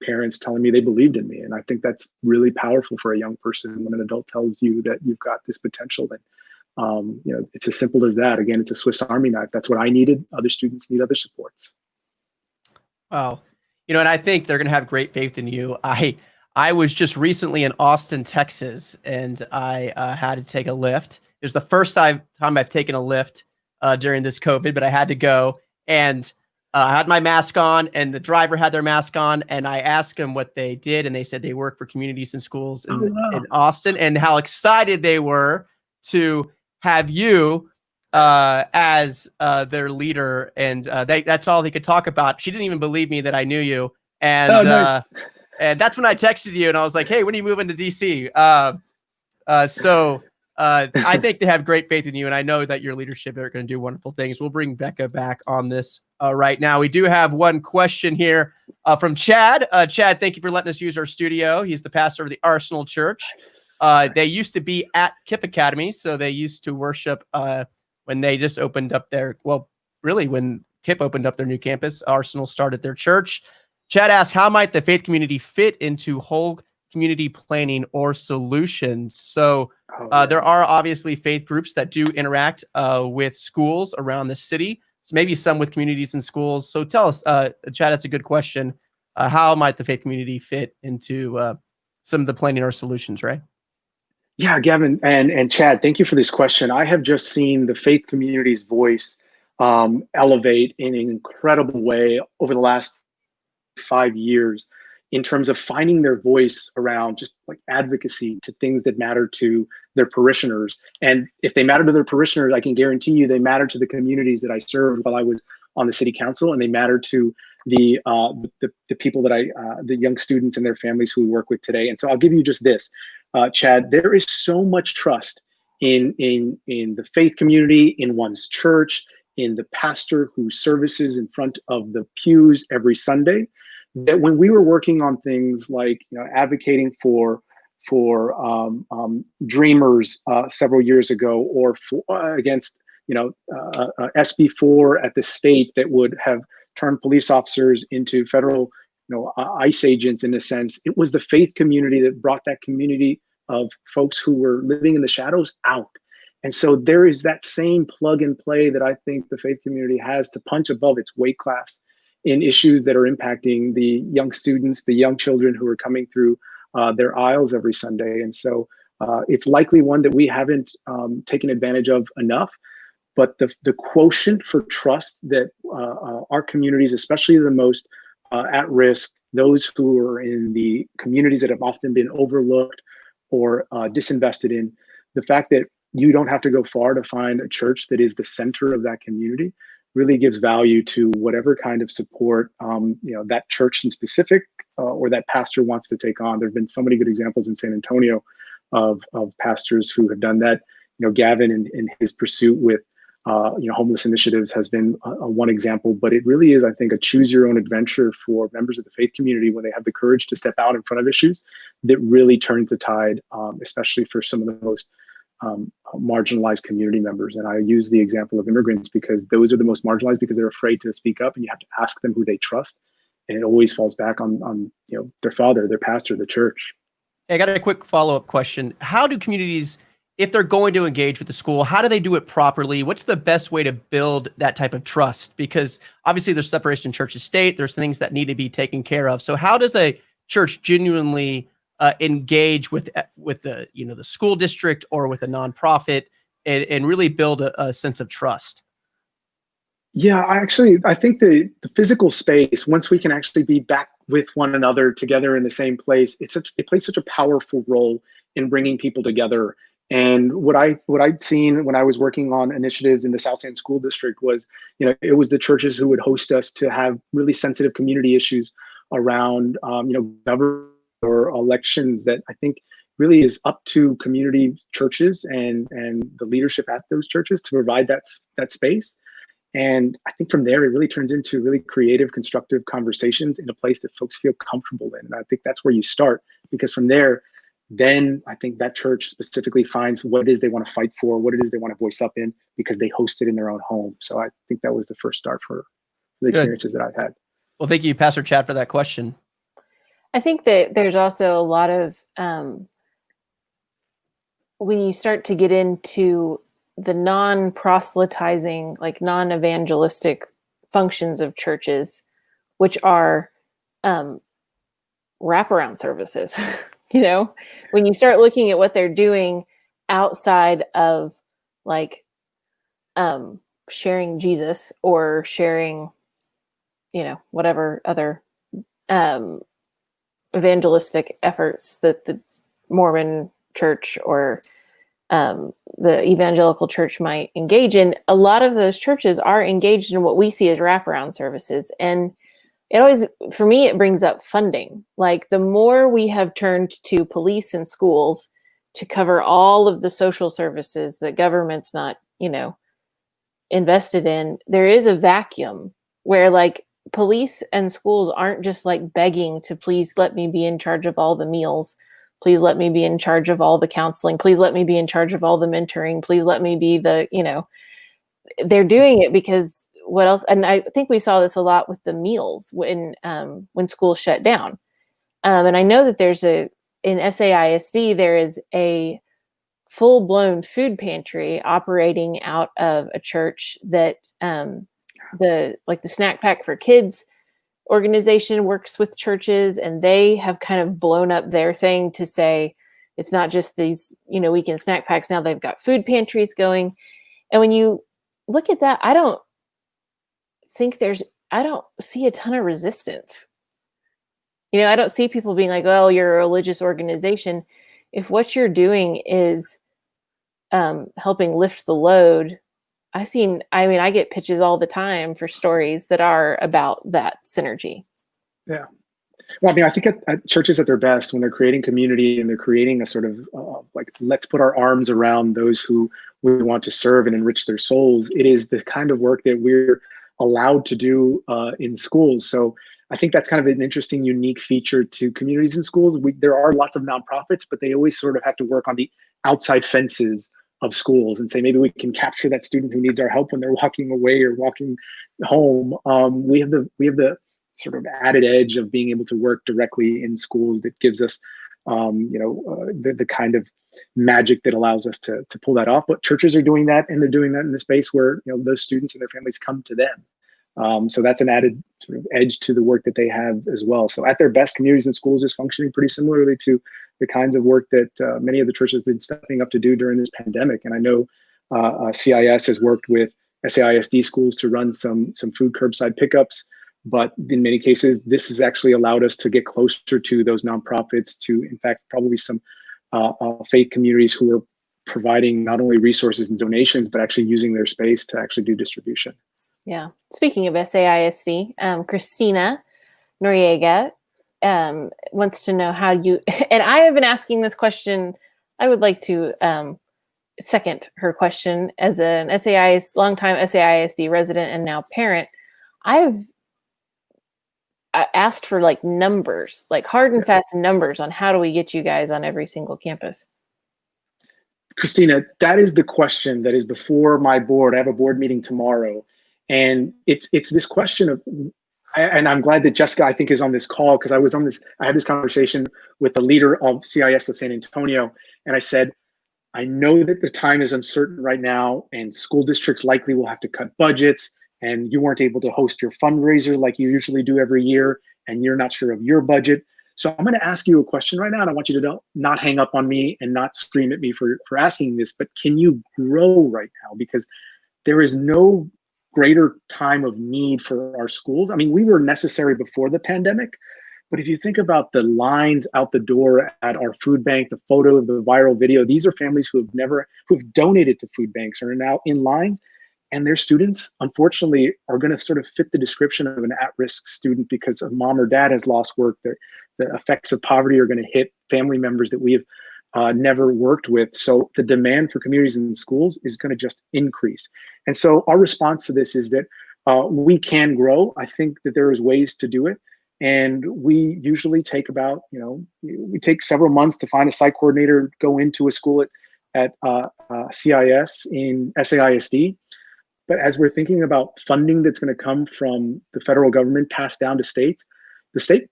parents telling me they believed in me. And I think that's really powerful for a young person when an adult tells you that you've got this potential. And it's as simple as that. Again, it's a Swiss Army knife. That's what I needed. Other students need other supports. Wow. And I think they're going to have great faith in you. I was just recently in Austin, Texas, and I had to take a Lyft. It was the first time I've taken a Lyft during this COVID, but I had to go. And I had my mask on and the driver had their mask on, and I asked them what they did. And they said they work for Communities in Schools in Austin, and how excited they were to have you as their leader. And that's all they could talk about. She didn't even believe me that I knew you. And, nice. And that's when I texted you and I was like, hey, when are you moving to DC? So I think they have great faith in you, and I know that your leadership are going to do wonderful things. We'll bring Bekah back on this right now. We do have one question here from Chad. Chad, thank you for letting us use our studio. He's the pastor of the Arsenal Church. They used to be at KIPP Academy, so they used to worship when they just opened up when KIPP opened up their new campus, Arsenal started their church. Chad asks, how might the faith community fit into whole community planning or solutions? So there are obviously faith groups that do interact with schools around the city. So maybe some with Communities in Schools. So tell us, Chad, that's a good question. How might the faith community fit into some of the planning or solutions, right? Yeah, Gavin and Chad, thank you for this question. I have just seen the faith community's voice elevate in an incredible way over the last 5 years in terms of finding their voice around just like advocacy to things that matter to their parishioners. And if they matter to their parishioners, I can guarantee you they matter to the communities that I served while I was on the city council, and they matter to the people that the young students and their families who we work with today. And so I'll give you just this, Chad, there is so much trust in the faith community, in one's church, in the pastor who services in front of the pews every Sunday, that when we were working on things like advocating for for Dreamers several years ago, or against SB4 at the state that would have turned police officers into federal ICE agents in a sense. It was the faith community that brought that community of folks who were living in the shadows out. And so there is that same plug and play that I think the faith community has to punch above its weight class in issues that are impacting the young students, the young children who are coming through their aisles every Sunday. And so it's likely one that we haven't taken advantage of enough. But the quotient for trust that our communities, especially the most at risk, those who are in the communities that have often been overlooked or disinvested in, the fact that you don't have to go far to find a church that is the center of that community really gives value to whatever kind of support that church in specific or that pastor wants to take on. There have been so many good examples in San Antonio of pastors who have done that. Gavin in his pursuit with homeless initiatives has been one example, but it really is, I think, a choose your own adventure for members of the faith community when they have the courage to step out in front of issues that really turns the tide, especially for some of the most marginalized community members. And I use the example of immigrants because those are the most marginalized because they're afraid to speak up, and you have to ask them who they trust. And it always falls back on their father, their pastor, the church. I got a quick follow-up question. How do communities, if they're going to engage with the school, how do they do it properly? What's the best way to build that type of trust? Because obviously there's separation church and state. There's things that need to be taken care of. So how does a church genuinely engage with the the school district or with a nonprofit and really build a sense of trust? Yeah, I think the physical space, once we can actually be back with one another together in the same place, it plays such a powerful role in bringing people together. And what I'd seen when I was working on initiatives in the South End School District was, it was the churches who would host us to have really sensitive community issues around, government or elections that I think really is up to community churches and the leadership at those churches to provide that space. And I think from there, it really turns into really creative, constructive conversations in a place that folks feel comfortable in. And I think that's where you start, because from there, then I think that church specifically finds what it is they want to fight for, what it is they want to voice up in, because they host it in their own home. So I think that was the first start for the experiences that I've had. Well, thank you, Pastor Chad, for that question. I think that there's also a lot of, when you start to get into the non-proselytizing, like non-evangelistic functions of churches, which are wraparound services, when you start looking at what they're doing outside of like sharing Jesus or sharing, whatever other evangelistic efforts that the Mormon church or the evangelical church might engage in, a lot of those churches are engaged in what we see as wraparound services. And it always, for me, it brings up funding. Like the more we have turned to police and schools to cover all of the social services that government's not, invested in, there is a vacuum where like police and schools aren't just like begging to please let me be in charge of all the meals. Please let me be in charge of all the counseling. Please let me be in charge of all the mentoring. Please let me be the, they're doing it because what else? And I think we saw this a lot with the meals when schools shut down. And I know that in SAISD, there is a full-blown food pantry operating out of a church that the Snack Pack for Kids organization works with churches, and they have kind of blown up their thing to say it's not just these weekend snack packs. Now they've got food pantries going. And when you look at that, I don't see a ton of resistance. I don't see people being like, oh, you're a religious organization. If what you're doing is helping lift the load, I get pitches all the time for stories that are about that synergy. Yeah. Well, I think at churches at their best, when they're creating community and they're creating a sort of let's put our arms around those who we want to serve and enrich their souls, it is the kind of work that we're allowed to do in schools. So I think that's kind of an interesting, unique feature to communities and schools. There are lots of nonprofits, but they always sort of have to work on the outside fences of schools and say, maybe we can capture that student who needs our help when they're walking away or walking home. We have the sort of added edge of being able to work directly in schools that gives us, the kind of magic that allows us to pull that off. But churches are doing that, and they're doing that in the space where those students and their families come to them. So that's an added sort of edge to the work that they have as well. So at their best, communities and schools is functioning pretty similarly to the kinds of work that many of the churches have been stepping up to do during this pandemic. And I know CIS has worked with SAISD schools to run some food curbside pickups. But in many cases, this has actually allowed us to get closer to those nonprofits, to, in fact, probably some faith communities who are providing not only resources and donations, but actually using their space to actually do distribution. Yeah. Speaking of SAISD, Christina Noriega wants to know how you, and I have been asking this question. I would like to second her question as an longtime SAISD resident and now parent. I asked for like numbers, like hard and fast numbers on how do we get you guys on every single campus. Christina, that is the question that is before my board. I have a board meeting tomorrow, and it's this question of, and I'm glad that Jessica, I think, is on this call, because I had this conversation with the leader of CIS of San Antonio, and I said, I know that the time is uncertain right now, and school districts likely will have to cut budgets, and you weren't able to host your fundraiser like you usually do every year, and you're not sure of your budget. So I'm going to ask you a question right now, and I want you to not hang up on me and not scream at me for asking this, but can you grow right now? Because there is no greater time of need for our schools. I mean, we were necessary before the pandemic, but if you think about the lines out the door at our food bank, the photo of the viral video, these are families who've donated to food banks or are now in lines. And their students, unfortunately, are going to sort of fit the description of an at-risk student because a mom or dad has lost work. The effects of poverty are going to hit family members that we have never worked with. So the demand for communities and schools is going to just increase. And so our response to this is that we can grow. I think that there is ways to do it. And we usually take we take several months to find a site coordinator, go into a school at CIS in SAISD. But as we're thinking about funding that's going to come from the federal government passed down to states, the state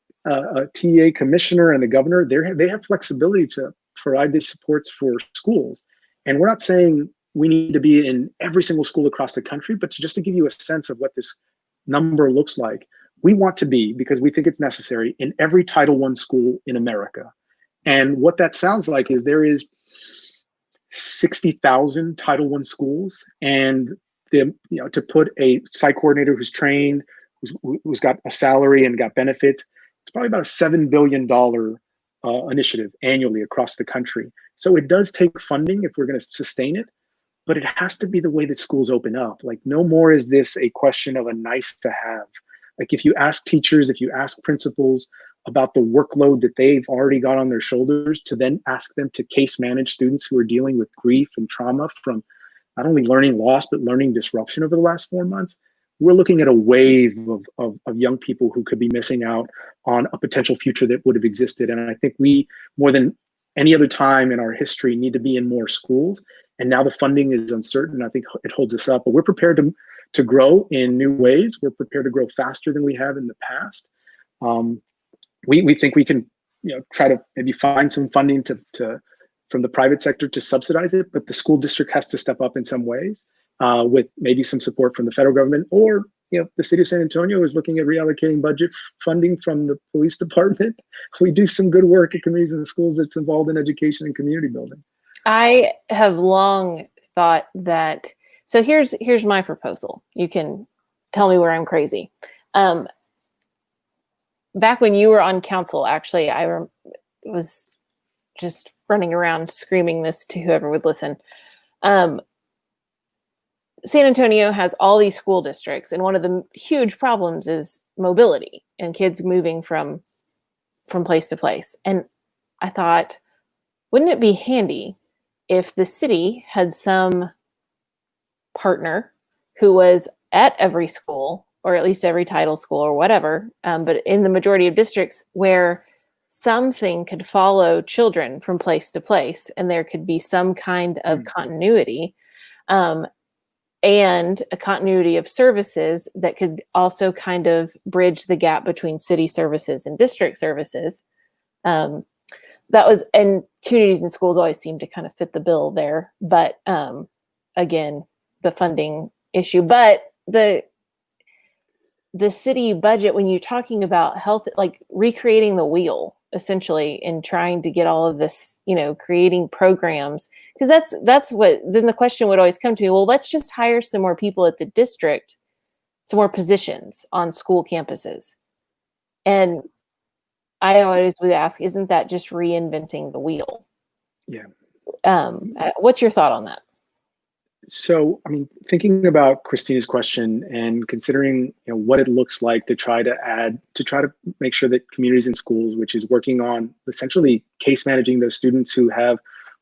TEA commissioner and the governor, they have flexibility to provide these supports for schools. And we're not saying we need to be in every single school across the country, but just to give you a sense of what this number looks like, we want to be, because we think it's necessary, in every Title I school in America. And what that sounds like is there is 60,000 Title I schools, and to put a site coordinator who's trained, who's got a salary and got benefits, it's probably about a $7 billion initiative annually across the country. So it does take funding if we're going to sustain it, but it has to be the way that schools open up. Like, no more is this a question of a nice to have. Like, if you ask teachers, if you ask principals about the workload that they've already got on their shoulders, to then ask them to case manage students who are dealing with grief and trauma from not only learning loss, but learning disruption over the last 4 months, we're looking at a wave of young people who could be missing out on a potential future that would have existed. And I think we, more than any other time in our history, need to be in more schools. And now the funding is uncertain. I think it holds us up, but we're prepared to grow in new ways. We're prepared to grow faster than we have in the past. We think we can, try to maybe find some funding from the private sector to subsidize it, but the school district has to step up in some ways with maybe some support from the federal government, or the city of San Antonio is looking at reallocating budget funding from the police department. We do some good work at communities and schools that's involved in education and community building. I have long thought that. So here's my proposal. You can tell me where I'm crazy. Back when you were on council, actually, I was just running around screaming this to whoever would listen. San Antonio has all these school districts, and one of the huge problems is mobility and kids moving from place to place. And I thought, wouldn't it be handy if the city had some partner who was at every school or at least every title school or whatever, but in the majority of districts where something could follow children from place to place, and there could be some kind of continuity, and a continuity of services that could also kind of bridge the gap between city services and district services. That was, and communities and schools always seem to kind of fit the bill there. But again, the funding issue. But the city budget, when you're talking about health, like recreating the wheel, essentially, in trying to get all of this, creating programs, because that's what, then the question would always come to me, well, let's just hire some more people at the district, some more positions on school campuses. And I always would ask, isn't that just reinventing the wheel? Yeah. What's your thought on that? So, thinking about Christina's question and considering what it looks like to try to make sure that communities and schools, which is working on essentially case managing those students who have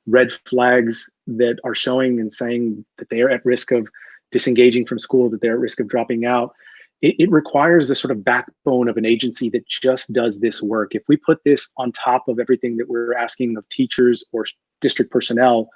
red flags that are showing and saying that they are at risk of disengaging from school, that they're at risk of dropping out. It requires the sort of backbone of an agency that just does this work. If we put this on top of everything that we're asking of teachers or district personnel,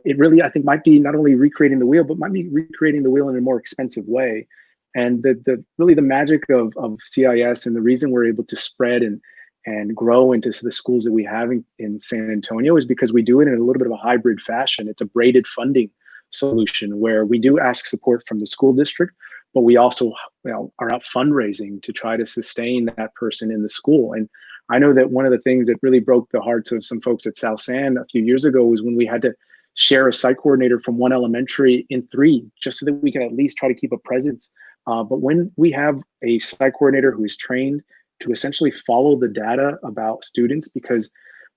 it really, I think, might be not only recreating the wheel, but might be recreating the wheel in a more expensive way. And the magic of CIS, and the reason we're able to spread and grow into the schools that we have in San Antonio, is because we do it in a little bit of a hybrid fashion. It's a braided funding solution where we do ask support from the school district, but we also are out fundraising to try to sustain that person in the school. And I know that one of the things that really broke the hearts of some folks at South San a few years ago was when we had to share a site coordinator from one elementary in 3, just so that we can at least try to keep a presence. But when we have a site coordinator who is trained to essentially follow the data about students, because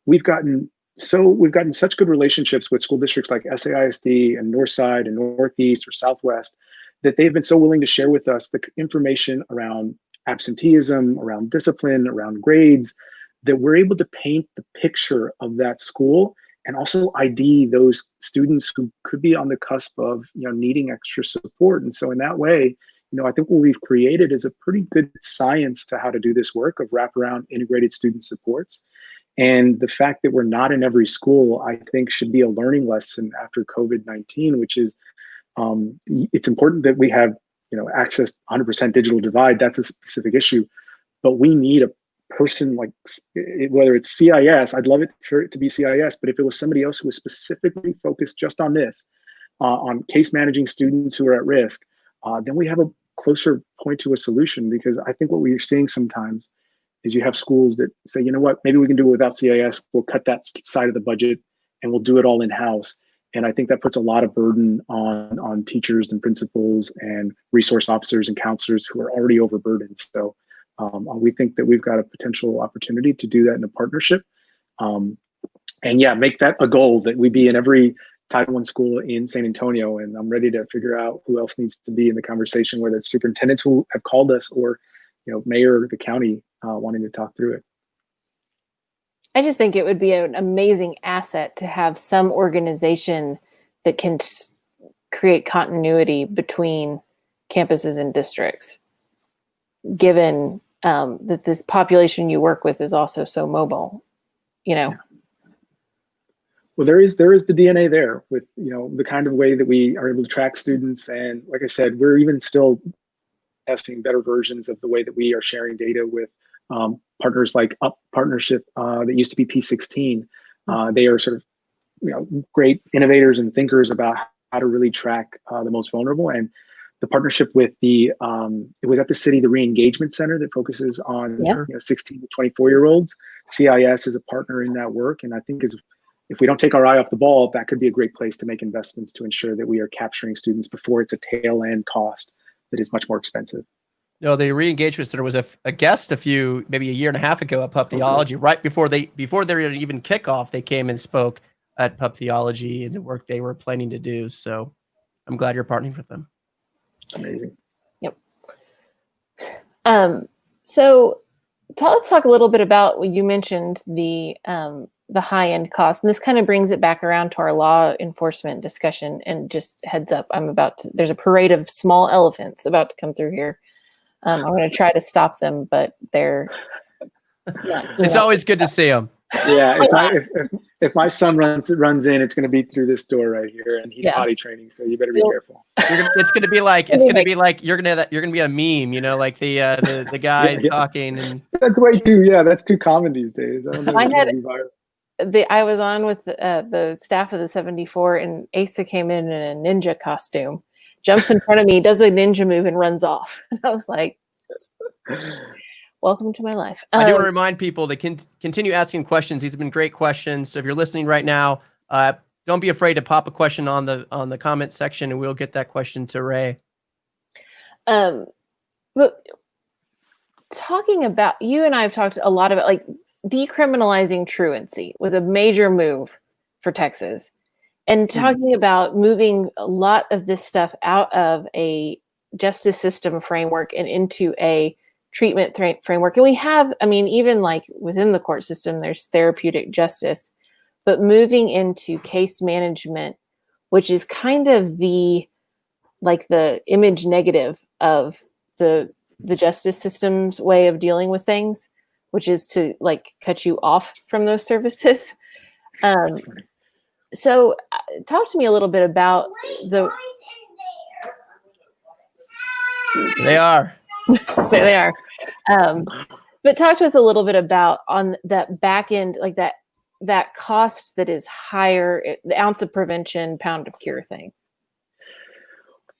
we've gotten such good relationships with school districts like SAISD and Northside and Northeast or Southwest, that they've been so willing to share with us the information around absenteeism, around discipline, around grades, that we're able to paint the picture of that school and also ID those students who could be on the cusp of needing extra support. And so in that way, I think what we've created is a pretty good science to how to do this work of wraparound integrated student supports. And the fact that we're not in every school, I think, should be a learning lesson after COVID-19, which is it's important that we have access 100% digital divide. That's a specific issue, but we need a person like, whether it's CIS, I'd love it for it to be CIS, but if it was somebody else who was specifically focused just on this, on case managing students who are at risk, then we have a closer point to a solution. Because I think what we're seeing sometimes is you have schools that say, maybe we can do it without CIS. We'll cut that side of the budget and we'll do it all in-house. And I think that puts a lot of burden on teachers and principals and resource officers and counselors who are already overburdened. So we think that we've got a potential opportunity to do that in a partnership. And make that a goal, that we be in every Title I school in San Antonio. And I'm ready to figure out who else needs to be in the conversation, whether it's superintendents who have called us or mayor of the county wanting to talk through it. I just think it would be an amazing asset to have some organization that can create continuity between campuses and districts, given that this population you work with is also so mobile, Well, there is the DNA there with, the kind of way that we are able to track students. And like I said, we're even still testing better versions of the way that we are sharing data with partners like Up Partnership that used to be P16. They are sort of great innovators and thinkers about how to really track the most vulnerable. And the partnership with it was at the city, the Re-Engagement Center that focuses on 16 to 24-year-olds. CIS is a partner in that work. And I think if we don't take our eye off the ball, that could be a great place to make investments to ensure that we are capturing students before it's a tail end cost that is much more expensive. No, the Re-Engagement Center was a guest maybe a year and a half ago at Pup Theology. Right before they even kickoff, they came and spoke at Pup Theology and the work they were planning to do. So I'm glad you're partnering with them. Amazing. Yep. So let's talk a little bit about what you mentioned, the high end cost. And this kind of brings it back around to our law enforcement discussion. And just heads up, there's a parade of small elephants about to come through here. I'm going to try to stop them, but they're not. It's always good to see them. Yeah, if my son runs in, it's going to be through this door right here, and he's potty training, so you better be careful. It's going to be like you're going to be a meme, like the guy talking, and that's that's too common these days. I don't think it's going to be viral. I was on with the staff of the 74, and Asa came in a ninja costume, jumps in front of me, does a ninja move, and runs off. I was like, welcome to my life. I do want to remind people to continue asking questions. These have been great questions. So if you're listening right now, don't be afraid to pop a question on the comment section, and we'll get that question to Ray. But talking about, you and I have talked a lot about, like, decriminalizing truancy was a major move for Texas, and talking about moving a lot of this stuff out of a justice system framework and into a treatment framework. And we have, even like within the court system, there's therapeutic justice, but moving into case management, which is kind of the image negative of the justice system's way of dealing with things, which is to cut you off from those services. So talk to me a little bit about They are. They are. But talk to us a little bit about on that back end, like that cost that is higher, the ounce of prevention, pound of cure thing.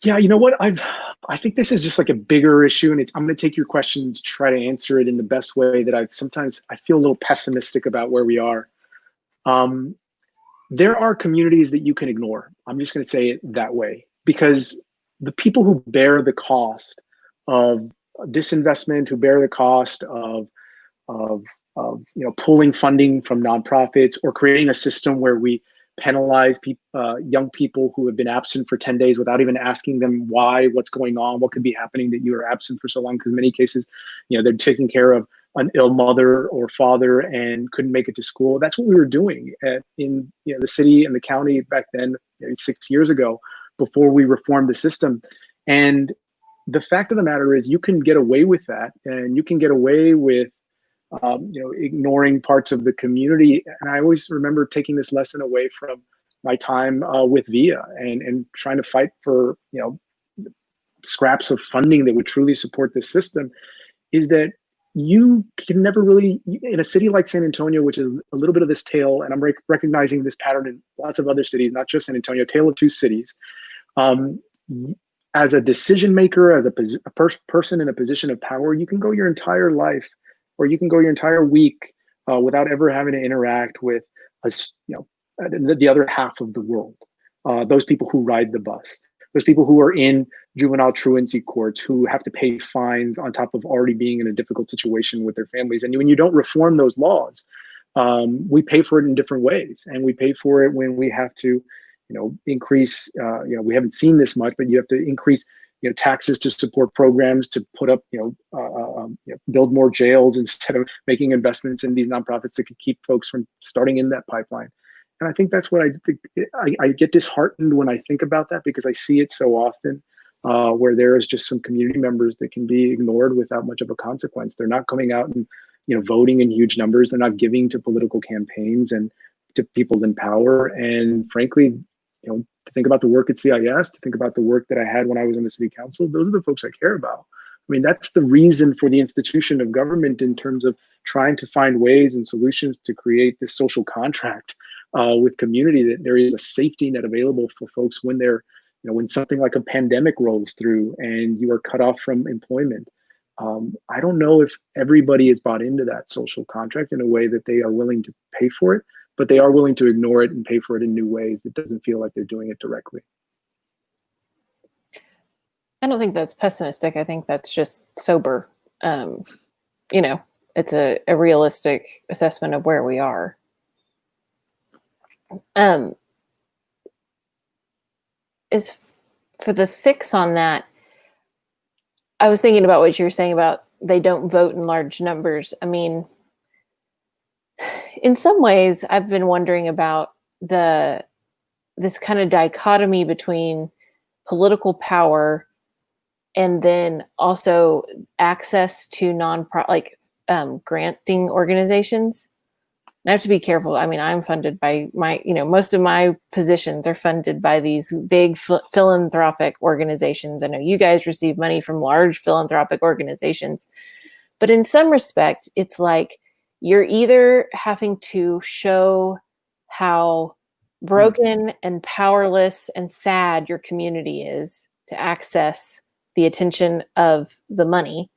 Yeah, you know what? I think this is just like a bigger issue, and I'm going to take your question to try to answer it in the best way that I feel a little pessimistic about where we are. There are communities that you can ignore. I'm just going to say it that way, because the people who bear the cost of disinvestment, who bear the cost of pulling funding from nonprofits, or creating a system where we penalize young people who have been absent for 10 days without even asking them why, what's going on, what could be happening that you are absent for so long. Because in many cases, they're taking care of an ill mother or father and couldn't make it to school. That's what we were doing in the city and the county back then, 6 years ago, before we reformed the system. And the fact of the matter is, you can get away with that, and you can get away with ignoring parts of the community. And I always remember taking this lesson away from my time with VIA and trying to fight for scraps of funding that would truly support this system, is that you can never really, in a city like San Antonio, which is a little bit of this tale, and I'm recognizing this pattern in lots of other cities, not just San Antonio, tale of two cities. As a decision maker, as a person in a position of power, you can go your entire life, or you can go your entire week without ever having to interact with the other half of the world. Those people who ride the bus, those people who are in juvenile truancy courts, who have to pay fines on top of already being in a difficult situation with their families. And when you don't reform those laws, we pay for it in different ways. And we pay for it when we have to increase, we haven't seen this much, but you have to increase, taxes to support programs, to put up, build more jails instead of making investments in these nonprofits that could keep folks from starting in that pipeline. And I think that's what I get disheartened when I think about that, because I see it so often where there is just some community members that can be ignored without much of a consequence. They're not coming out and, voting in huge numbers. They're not giving to political campaigns and to people in power. And frankly, to think about the work at CIS, to think about the work that I had when I was on the city council, those are the folks I care about. I mean, that's the reason for the institution of government, in terms of trying to find ways and solutions to create this social contract with community, that there is a safety net available for folks when they're, when something like a pandemic rolls through and you are cut off from employment. I don't know if everybody is bought into that social contract in a way that they are willing to pay for it, but they are willing to ignore it and pay for it in new ways that doesn't feel like they're doing it directly. I don't think that's pessimistic. I think that's just sober. It's a realistic assessment of where we are. As for the fix on that, I was thinking about what you were saying about they don't vote in large numbers. I mean, in some ways, I've been wondering about this kind of dichotomy between political power and then also access to granting organizations. And I have to be careful. I mean, I'm funded by most of my positions are funded by these big philanthropic organizations. I know you guys receive money from large philanthropic organizations, but in some respect, it's like you're either having to show how broken and powerless and sad your community is to access the attention of the money,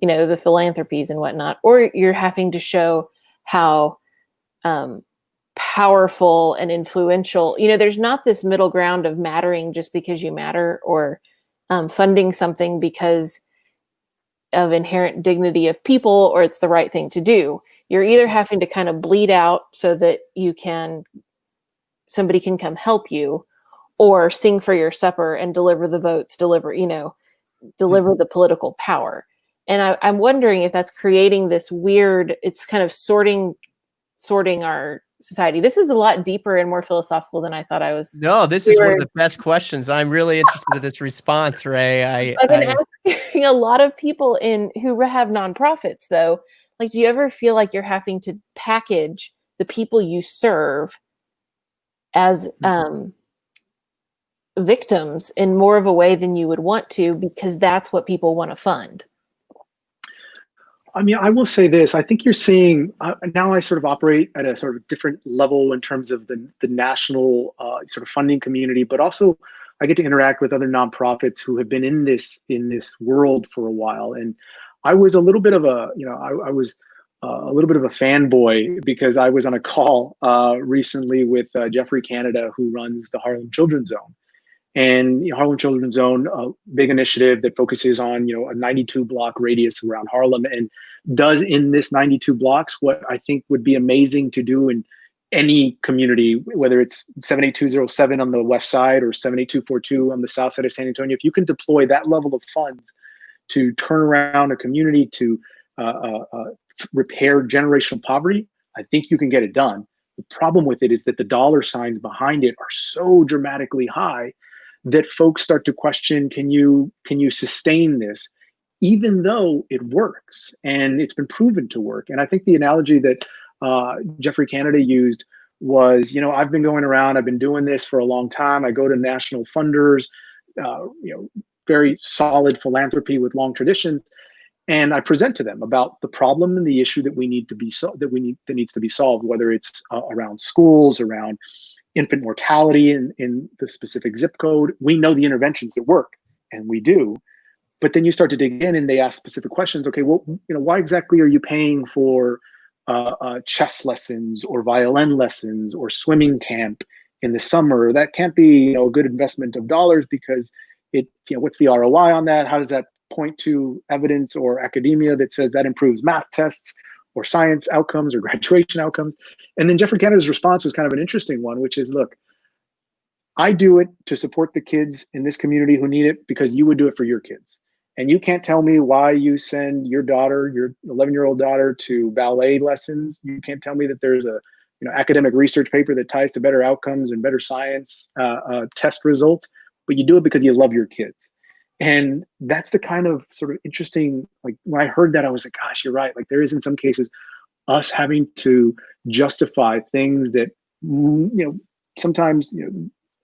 the philanthropies and whatnot, or you're having to show how powerful and influential, there's not this middle ground of mattering just because you matter, or funding something because of inherent dignity of people, or it's the right thing to do. You're either having to kind of bleed out so that somebody can come help you, or sing for your supper and deliver the votes, deliver the political power. And I'm wondering if that's creating this weird, it's kind of sorting our society. This is a lot deeper and more philosophical than I thought I was. No, this is one of the best questions. I'm really interested in this response, Ray. I've been asking a lot of people who have nonprofits, though. Like, do you ever feel like you're having to package the people you serve as victims in more of a way than you would want to, because that's what people want to fund? I mean, I will say this. I think you're seeing now I sort of operate at a sort of different level in terms of the national sort of funding community, but also I get to interact with other nonprofits who have been in this world for a while. And I was a little bit of a fanboy because I was on a call recently with Jeffrey Canada, who runs the Harlem Children's Zone. And Harlem Children's Zone, a big initiative that focuses on a 92 block radius around Harlem, and does in this 92 blocks what I think would be amazing to do in any community, whether it's 78207 on the west side or 78242 on the south side of San Antonio. If you can deploy that level of funds to turn around a community, to repair generational poverty, I think you can get it done. The problem with it is that the dollar signs behind it are so dramatically high that folks start to question, can you sustain this, even though it works and it's been proven to work? And I think the analogy that Jeffrey Canada used was, I've been going around, I've been doing this for a long time. I go to national funders, very solid philanthropy with long traditions, and I present to them about the problem and the issue that needs to be solved, whether it's around schools, around infant mortality in the specific zip code. We know the interventions that work, and we do. But then you start to dig in, and they ask specific questions. Okay, well, why exactly are you paying for chess lessons or violin lessons or swimming camp in the summer? That can't be a good investment of dollars, because what's the ROI on that? How does that point to evidence or academia that says that improves math tests or science outcomes or graduation outcomes? And then Jeffrey Canada's response was kind of an interesting one, which is, look, I do it to support the kids in this community who need it because you would do it for your kids. And you can't tell me why you send your daughter, your 11-year-old daughter, to ballet lessons. You can't tell me that there's a academic research paper that ties to better outcomes and better science test results, but you do it because you love your kids. And that's the kind of sort of interesting, like, when I heard that, I was like, gosh, you're right. Like, there is in some cases us having to justify things that, sometimes,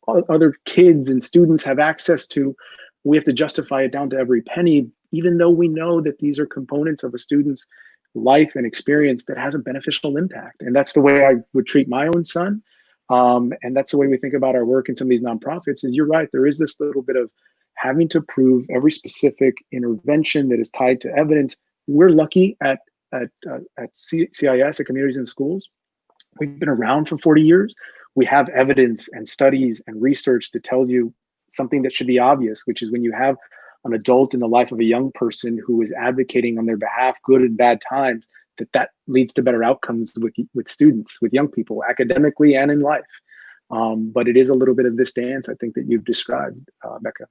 other kids and students have access to. We have to justify it down to every penny, even though we know that these are components of a student's life and experience that has a beneficial impact. And that's the way I would treat my own son. And that's the way we think about our work in some of these nonprofits. Is, you're right, there is this little bit of having to prove every specific intervention that is tied to evidence. We're lucky at CIS, at Communities in Schools. We've been around for 40 years. We have evidence and studies and research that tells you something that should be obvious, which is when you have an adult in the life of a young person who is advocating on their behalf, good and bad times, that leads to better outcomes with students, with young people, academically and in life. But it is a little bit of this dance, I think, that you've described, Bekah.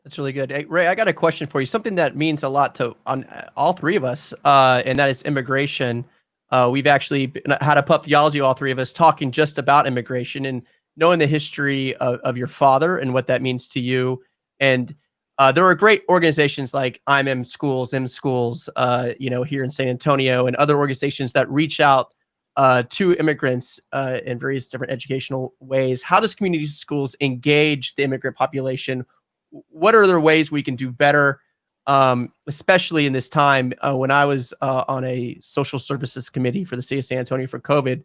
That's really good. Hey, Ray, I got a question for you. Something that means a lot to all three of us, and that is immigration. We've actually had a Pup Theology, all three of us, talking just about immigration. And knowing the history of your father and what that means to you. And there are great organizations like M Schools, here in San Antonio, and other organizations that reach out to immigrants in various different educational ways. How does community schools engage the immigrant population? What are other ways we can do better, especially in this time? When I was on a social services committee for the city of San Antonio for COVID,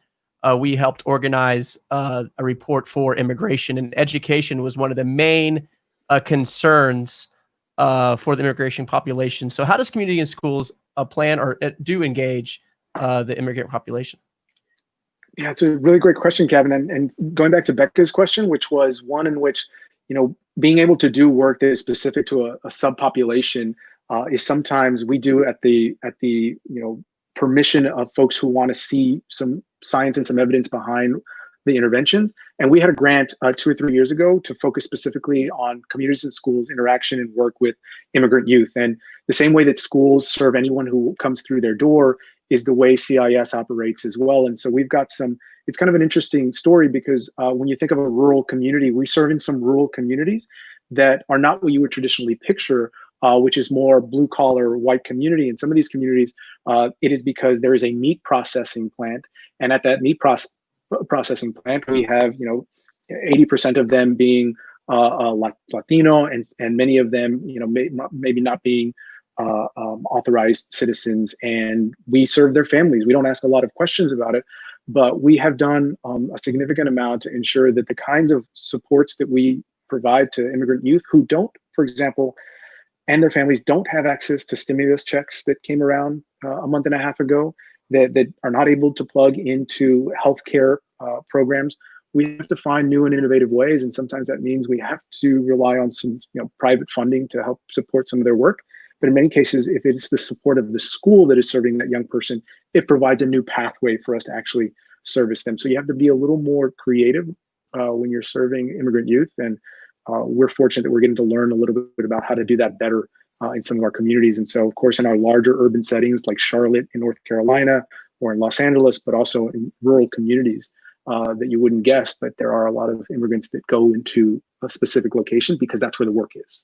we helped organize a report for immigration, and education was one of the main concerns for the immigration population. So how does community and schools plan or do engage the immigrant population? Yeah, it's a really great question, Gavin. And going back to Bekah's question, which was one in which, being able to do work that is specific to a subpopulation is sometimes we do at the permission of folks who want to see some science and some evidence behind the interventions. And we had a grant 2 or 3 years ago to focus specifically on communities and schools interaction and work with immigrant youth. And the same way that schools serve anyone who comes through their door is the way CIS operates as well. And so we've got it's kind of an interesting story because when you think of a rural community, we serve in some rural communities that are not what you would traditionally picture, which is more blue collar white community. In some of these communities, it is because there is a meat processing plant. And at that meat processing plant, we have 80% of them being Latino, and many of them maybe not being authorized citizens, and we serve their families. We don't ask a lot of questions about it, but we have done a significant amount to ensure that the kinds of supports that we provide to immigrant youth who don't, for example, and their families don't have access to stimulus checks that came around a month and a half ago, that are not able to plug into healthcare programs. We have to find new and innovative ways, and sometimes that means we have to rely on some private funding to help support some of their work. But in many cases, if it's the support of the school that is serving that young person, it provides a new pathway for us to actually service them. So you have to be a little more creative when you're serving immigrant youth. And we're fortunate that we're getting to learn a little bit about how to do that better in some of our communities. And so, of course, in our larger urban settings like Charlotte in North Carolina or in Los Angeles, but also in rural communities that you wouldn't guess, but there are a lot of immigrants that go into a specific location because that's where the work is.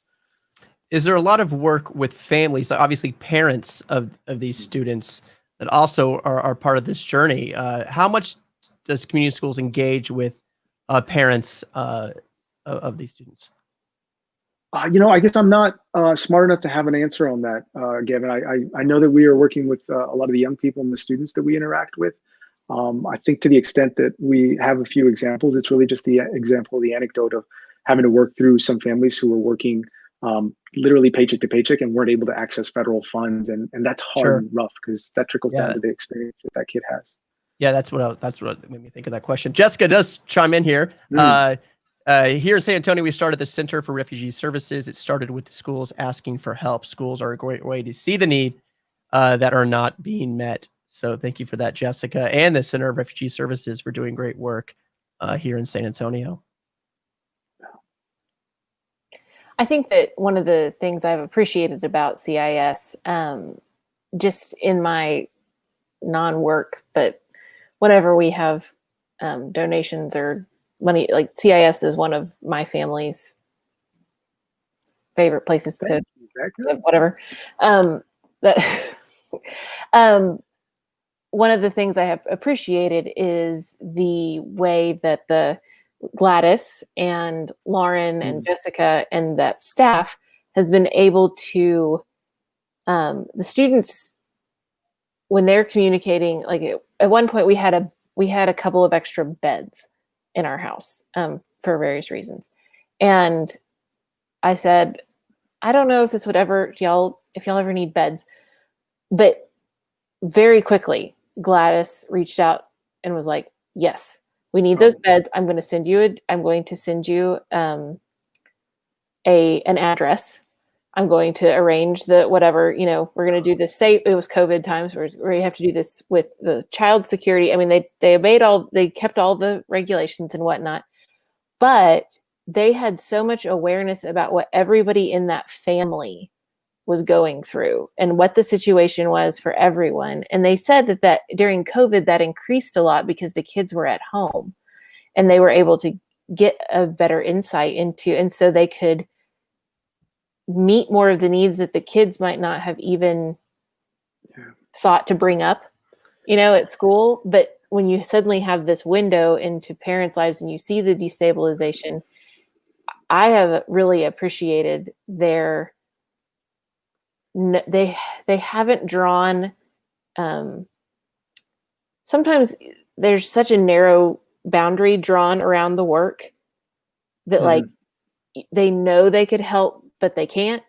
Is there a lot of work with families, obviously parents of these students that also are part of this journey? How much does community schools engage with parents of these students? I guess I'm not smart enough to have an answer on that, Gavin. I know that we are working with a lot of the young people and the students that we interact with. I think to the extent that we have a few examples, it's really just the example, the anecdote of having to work through some families who were working literally paycheck to paycheck and weren't able to access federal funds. And that's hard and rough because that trickles down to the experience that kid has. Yeah, that's what made me think of that question. Jessica does chime in here. Here in San Antonio, we started the Center for Refugee Services. It started with the schools asking for help. Schools are a great way to see the need that are not being met. So thank you for that, Jessica, and the Center of Refugee Services for doing great work here in San Antonio. I think that one of the things I've appreciated about CIS, just in my non-work, but whenever we have donations or money, like CIS is one of my family's favorite places to whatever. One of the things I have appreciated is the way that the Gladys and Lauren and Jessica and that staff has been able to, the students, when they're communicating, like at one point we had a couple of extra beds in our house for various reasons. And I said, I don't know if this would ever, if y'all ever need beds, but very quickly Gladys reached out and was like, yes, we need those beds. I'm going to send you an address. I'm going to arrange the whatever, we're going to do this safe. It was COVID times where you have to do this with the child security. I mean, they kept all the regulations and whatnot, but they had so much awareness about what everybody in that family was going through and what the situation was for everyone. And they said that during COVID, that increased a lot because the kids were at home and they were able to get a better insight into, and so they could meet more of the needs that the kids might not have even thought to bring up, at school. But when you suddenly have this window into parents' lives and you see the destabilization, I have really appreciated they haven't drawn, sometimes there's such a narrow boundary drawn around the work that like they know they could help, but they can't.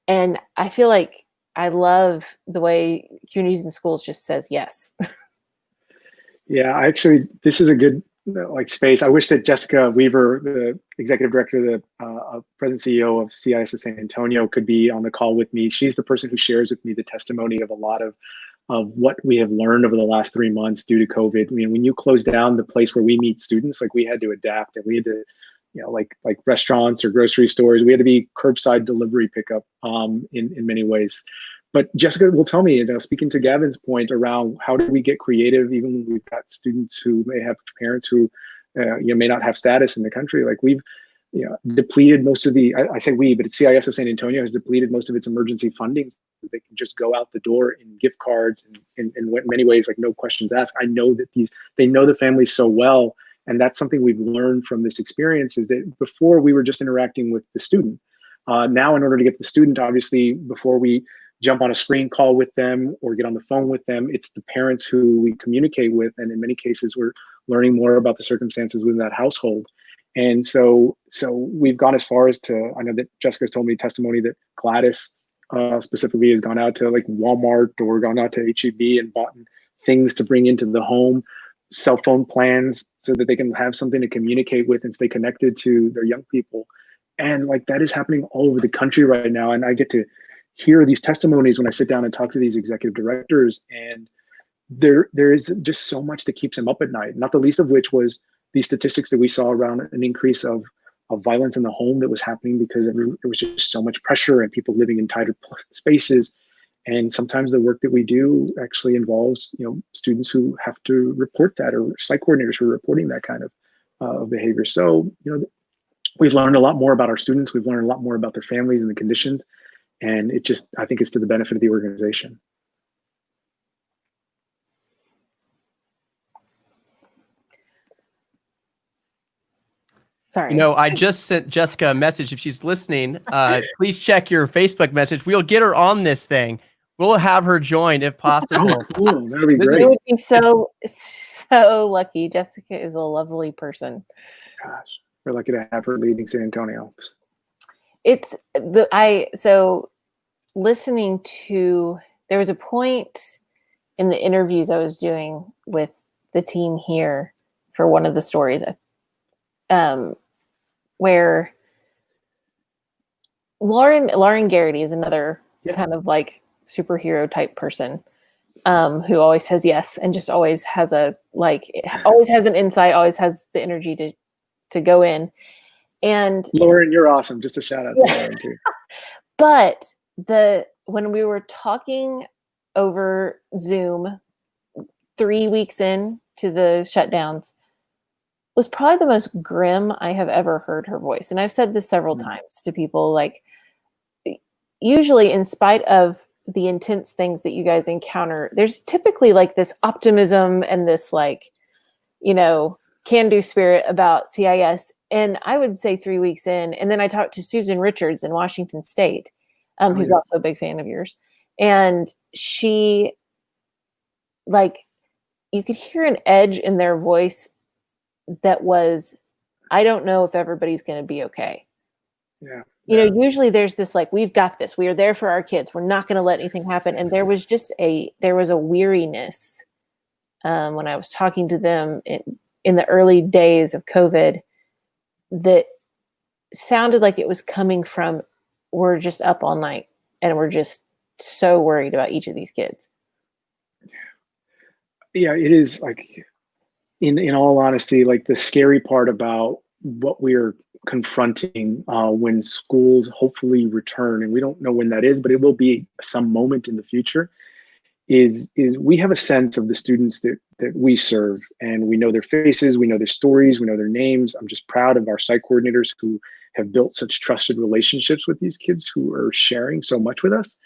And I feel like I love the way Communities in Schools just says yes. Yeah, actually, this is a good space. I wish that Jessica Weaver, the executive director, the president CEO of CIS of San Antonio, could be on the call with me. She's the person who shares with me the testimony of a lot of what we have learned over the last 3 months due to COVID. I mean, when you close down the place where we meet students, like we had to adapt, and we had to, like restaurants or grocery stores, we had to be curbside delivery pickup in many ways. But Jessica will tell me, speaking to Gavin's point around how do we get creative, even when we've got students who may have parents who may not have status in the country. Like we've depleted most of the, I say we, but it's CIS of San Antonio has depleted most of its emergency funding. So they can just go out the door in gift cards and in many ways, like no questions asked. I know that they know the families so well. And that's something we've learned from this experience, is that before we were just interacting with the student. Now, in order to get the student, obviously, before we jump on a screen call with them or get on the phone with them, it's the parents who we communicate with. And in many cases, we're learning more about the circumstances within that household. And so we've gone as far as to, I know that Jessica's told me testimony that Gladys specifically has gone out to like Walmart or gone out to HEB and bought things to bring into the home, cell phone plans so that they can have something to communicate with and stay connected to their young people. And like that is happening all over the country right now. And I get to hear these testimonies when I sit down and talk to these executive directors, and there is just so much that keeps them up at night, not the least of which was these statistics that we saw around an increase of violence in the home that was happening because there was just so much pressure and people living in tighter spaces. And sometimes the work that we do actually involves, students who have to report that, or site coordinators who are reporting that kind of behavior. So, we've learned a lot more about our students. We've learned a lot more about their families and the conditions. And I think it's to the benefit of the organization. Sorry. I just sent Jessica a message. If she's listening, please check your Facebook message. We'll get her on this thing. We'll have her join if possible. Oh, cool. That would be great. It would be so lucky. Jessica is a lovely person. Gosh, we're lucky to have her leading San Antonio. So listening to, there was a point in the interviews I was doing with the team here for one of the stories, where Lauren Garrity is another kind of like superhero type person, who always says yes and just always has always has an insight, always has the energy to go in. And Lauren, you're awesome. Just a shout out to Lauren too. But when we were talking over Zoom 3 weeks in to the shutdowns, was probably the most grim I have ever heard her voice. And I've said this several times to people, like, usually in spite of the intense things that you guys encounter, there's typically like this optimism and this like, can-do spirit about CIS. And I would say 3 weeks in, and then I talked to Susan Richards in Washington State, who's also a big fan of yours. And she, like, you could hear an edge in their voice that was, I don't know if everybody's going to be okay. Yeah. Usually there's this, like, we've got this, we are there for our kids, we're not going to let anything happen. And there was a weariness when I was talking to them in the early days of COVID that sounded like it was coming from, we're just up all night and we're just so worried about each of these kids. Yeah, it is, like, in all honesty, like the scary part about what we're confronting when schools hopefully return, and we don't know when that is, but it will be some moment in the future, is we have a sense of the students that we serve, and we know their faces, we know their stories, we know their names. I'm just proud of our site coordinators who have built such trusted relationships with these kids who are sharing so much with us.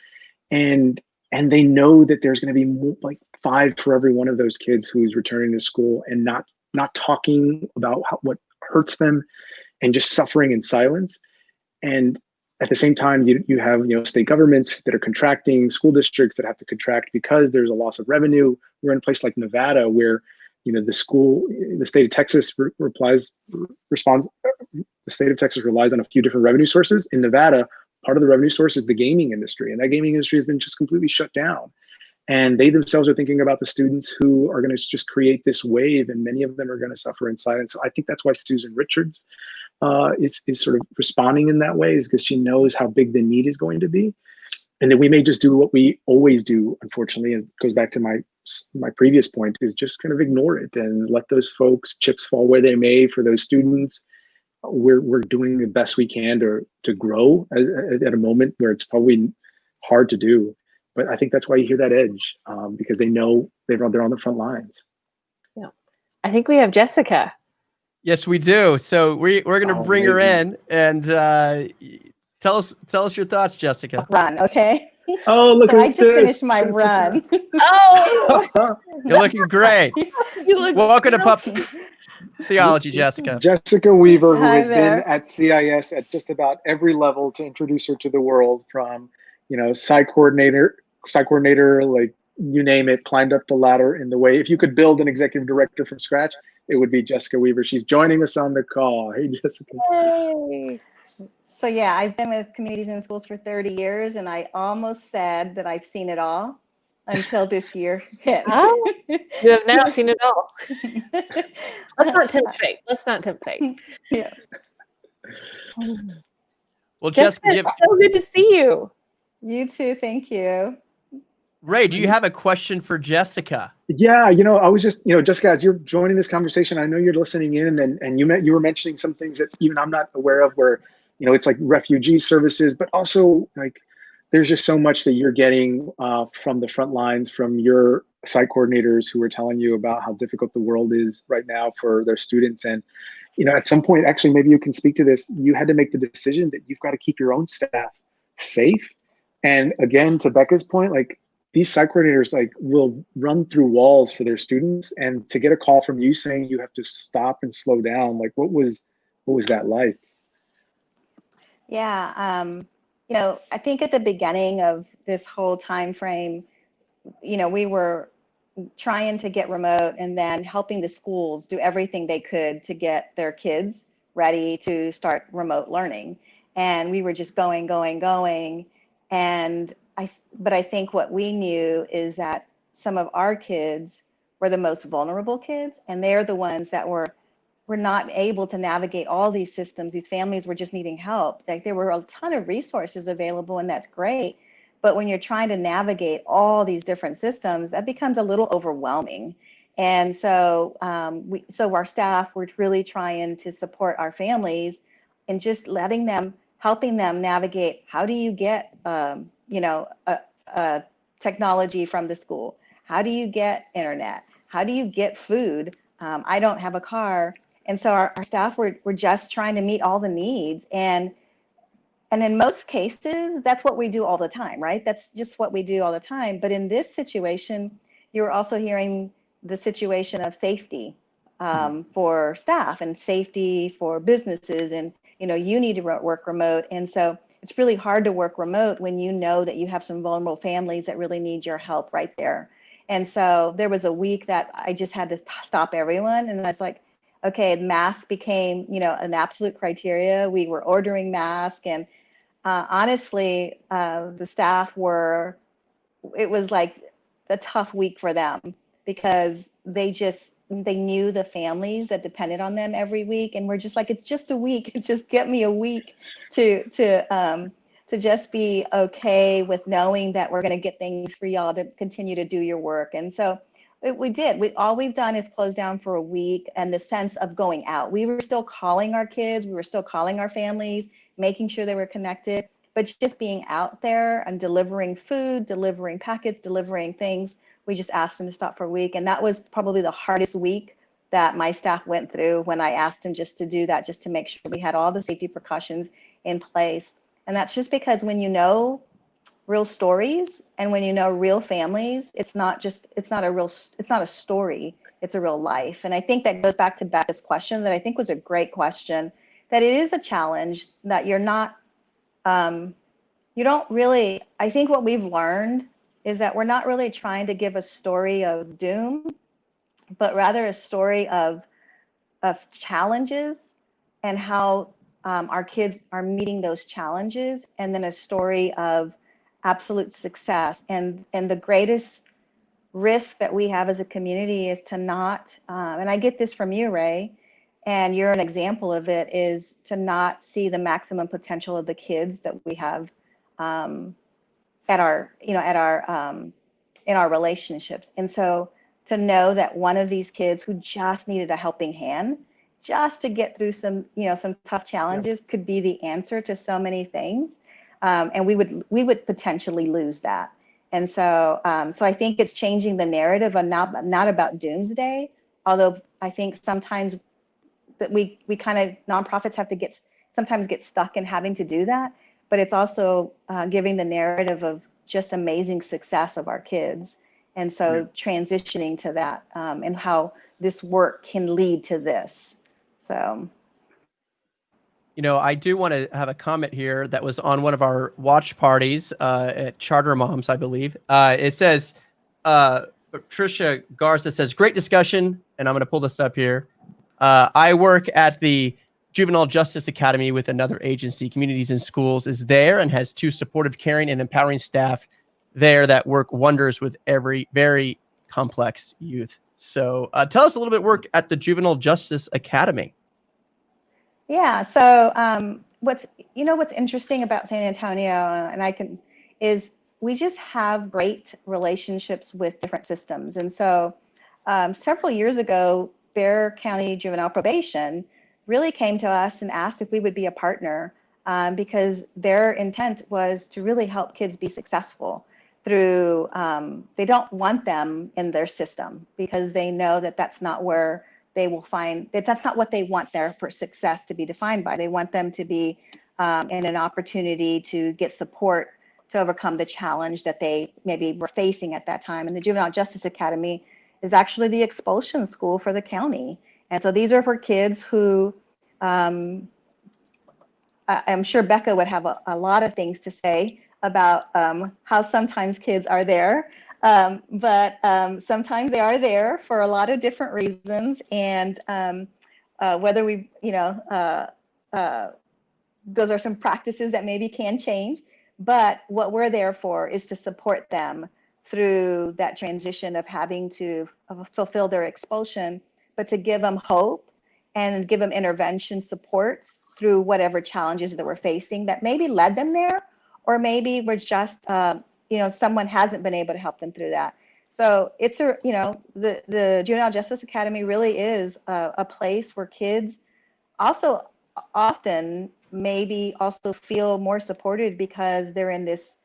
And they know that there's going to be like 5 for every one of those kids who's returning to school and not talking about what hurts them and just suffering in silence. And at the same time, you have state governments that are contracting, school districts that have to contract because there's a loss of revenue. We're in a place like Nevada where the state of Texas responds. The state of Texas relies on a few different revenue sources. In Nevada, part of the revenue source is the gaming industry, and that gaming industry has been just completely shut down. And they themselves are thinking about the students who are going to just create this wave, and many of them are going to suffer in silence. So I think that's why Susan Richards is sort of responding in that way, is because she knows how big the need is going to be. And then we may just do what we always do, unfortunately, and it goes back to my previous point, is just kind of ignore it and let those folks, chips fall where they may for those students. We're doing the best we can to grow at a moment where it's probably hard to do. But I think that's why you hear that edge, because they know they're on the front lines. Yeah, I think we have Jessica. Yes, we do. So we're going to bring her in and tell us your thoughts, Jessica. Run, okay? Oh, look! So at I just this, finished my Jessica. run. Oh, You're looking great. you look Welcome to Pup Theology, Jessica. Jessica Weaver, who Hi has there. been at CIS at just about every level to introduce her to the world, from site coordinator, like you name it, climbed up the ladder in the way. If you could build an executive director from scratch, it would be Jessica Weaver. She's joining us on the call. Hey, Jessica. Yay. So yeah, I've been with communities and schools for 30 years, and I almost said that I've seen it all until this year hit. Oh, you have now seen it all. Let's not tempt fate. Let's not tempt fate. Yeah. Well, Jessica, Jessica, it's so good to see you. You too. Thank you. Ray, do you have a question for Jessica? Yeah, I was just, Jessica, as you're joining this conversation, I know you're listening in, and you were mentioning some things that even I'm not aware of, where, it's like refugee services, but also like there's just so much that you're getting from the front lines, from your site coordinators who are telling you about how difficult the world is right now for their students. And, at some point, actually, maybe you can speak to this. You had to make the decision that you've got to keep your own staff safe. And again, to Bekah's point, like, these site coordinators will run through walls for their students, and to get a call from you saying you have to stop and slow down, like what was that like? Yeah. I think at the beginning of this whole time frame, we were trying to get remote and then helping the schools do everything they could to get their kids ready to start remote learning. And we were just going. And but I think what we knew is that some of our kids were the most vulnerable kids, and they're the ones that were not able to navigate all these systems. These families were just needing help. Like, there were a ton of resources available, and that's great. But when you're trying to navigate all these different systems, that becomes a little overwhelming. And so, so our staff were really trying to support our families and just helping them navigate. How do you get, technology from the school? How do you get internet? How do you get food? I don't have a car. And so our staff were just trying to meet all the needs. And in most cases, that's what we do all the time, right? That's just what we do all the time. But in this situation, you're also hearing the situation of safety for staff and safety for businesses. And, you need to work remote. And so it's really hard to work remote when you know that you have some vulnerable families that really need your help right there. And so there was a week that I just had to stop everyone. And I was like, okay, masks became, an absolute criteria. We were ordering masks, and honestly, the staff it was like a tough week for them, because they knew the families that depended on them every week. And we're just like, it's just a week. Just get me a week to just be okay with knowing that we're going to get things for y'all to continue to do your work. And so we did. All we've done is close down for a week, and the sense of going out. We were still calling our kids. We were still calling our families, making sure they were connected. but just being out there and delivering food, delivering packets, delivering things. We just asked him to stop for a week. And that was probably the hardest week that my staff went through when I asked him just to do that, just to make sure we had all the safety precautions in place. And that's just because when you know real stories and when you know real families, it's not a story, it's a real life. And I think that goes back to Bekah's question that I think was a great question, that it is a challenge that you're not, you don't really, I think what we've learned is that we're not really trying to give a story of doom, but rather a story of challenges and how our kids are meeting those challenges, and then a story of absolute success. And the greatest risk that we have as a community is to not, and I get this from you, Ray, and you're an example of it, is to not see the maximum potential of the kids that we have in our relationships. And so to know that one of these kids who just needed a helping hand just to get through some tough challenges could be the answer to so many things. And we would potentially lose that. And so I think it's changing the narrative of not about doomsday, although I think sometimes that we kind of, nonprofits have to sometimes get stuck in having to do that, but it's also giving the narrative of just amazing success of our kids. And so transitioning to that and how this work can lead to this. So. I do want to have a comment here that was on one of our watch parties at Charter Moms, I believe. It says, Patricia Garza says, great discussion. And I'm going to pull this up here. I work at the Juvenile Justice Academy with another agency. Communities and Schools is there and has 2 supportive, caring, and empowering staff there that work wonders with every very complex youth. So tell us a little bit work at the Juvenile Justice Academy. Yeah. So what's interesting about San Antonio, is we just have great relationships with different systems. And so several years ago, Bexar County Juvenile Probation really came to us and asked if we would be a partner because their intent was to really help kids be successful through, they don't want them in their system because they know that that's not where they will find, that's not what they want their for success to be defined by. They want them to be in an opportunity to get support to overcome the challenge that they maybe were facing at that time. And the Juvenile Justice Academy is actually the expulsion school for the county. And so these are for kids who, I'm sure Bekah would have a lot of things to say about how sometimes kids are there, but sometimes they are there for a lot of different reasons. And whether we, those are some practices that maybe can change, but what we're there for is to support them through that transition of having to fulfill their expulsion, but to give them hope and give them intervention supports through whatever challenges that we're facing that maybe led them there, or maybe we're just, someone hasn't been able to help them through that. So it's the Juvenile Justice Academy really is a place where kids also often maybe also feel more supported because they're in this,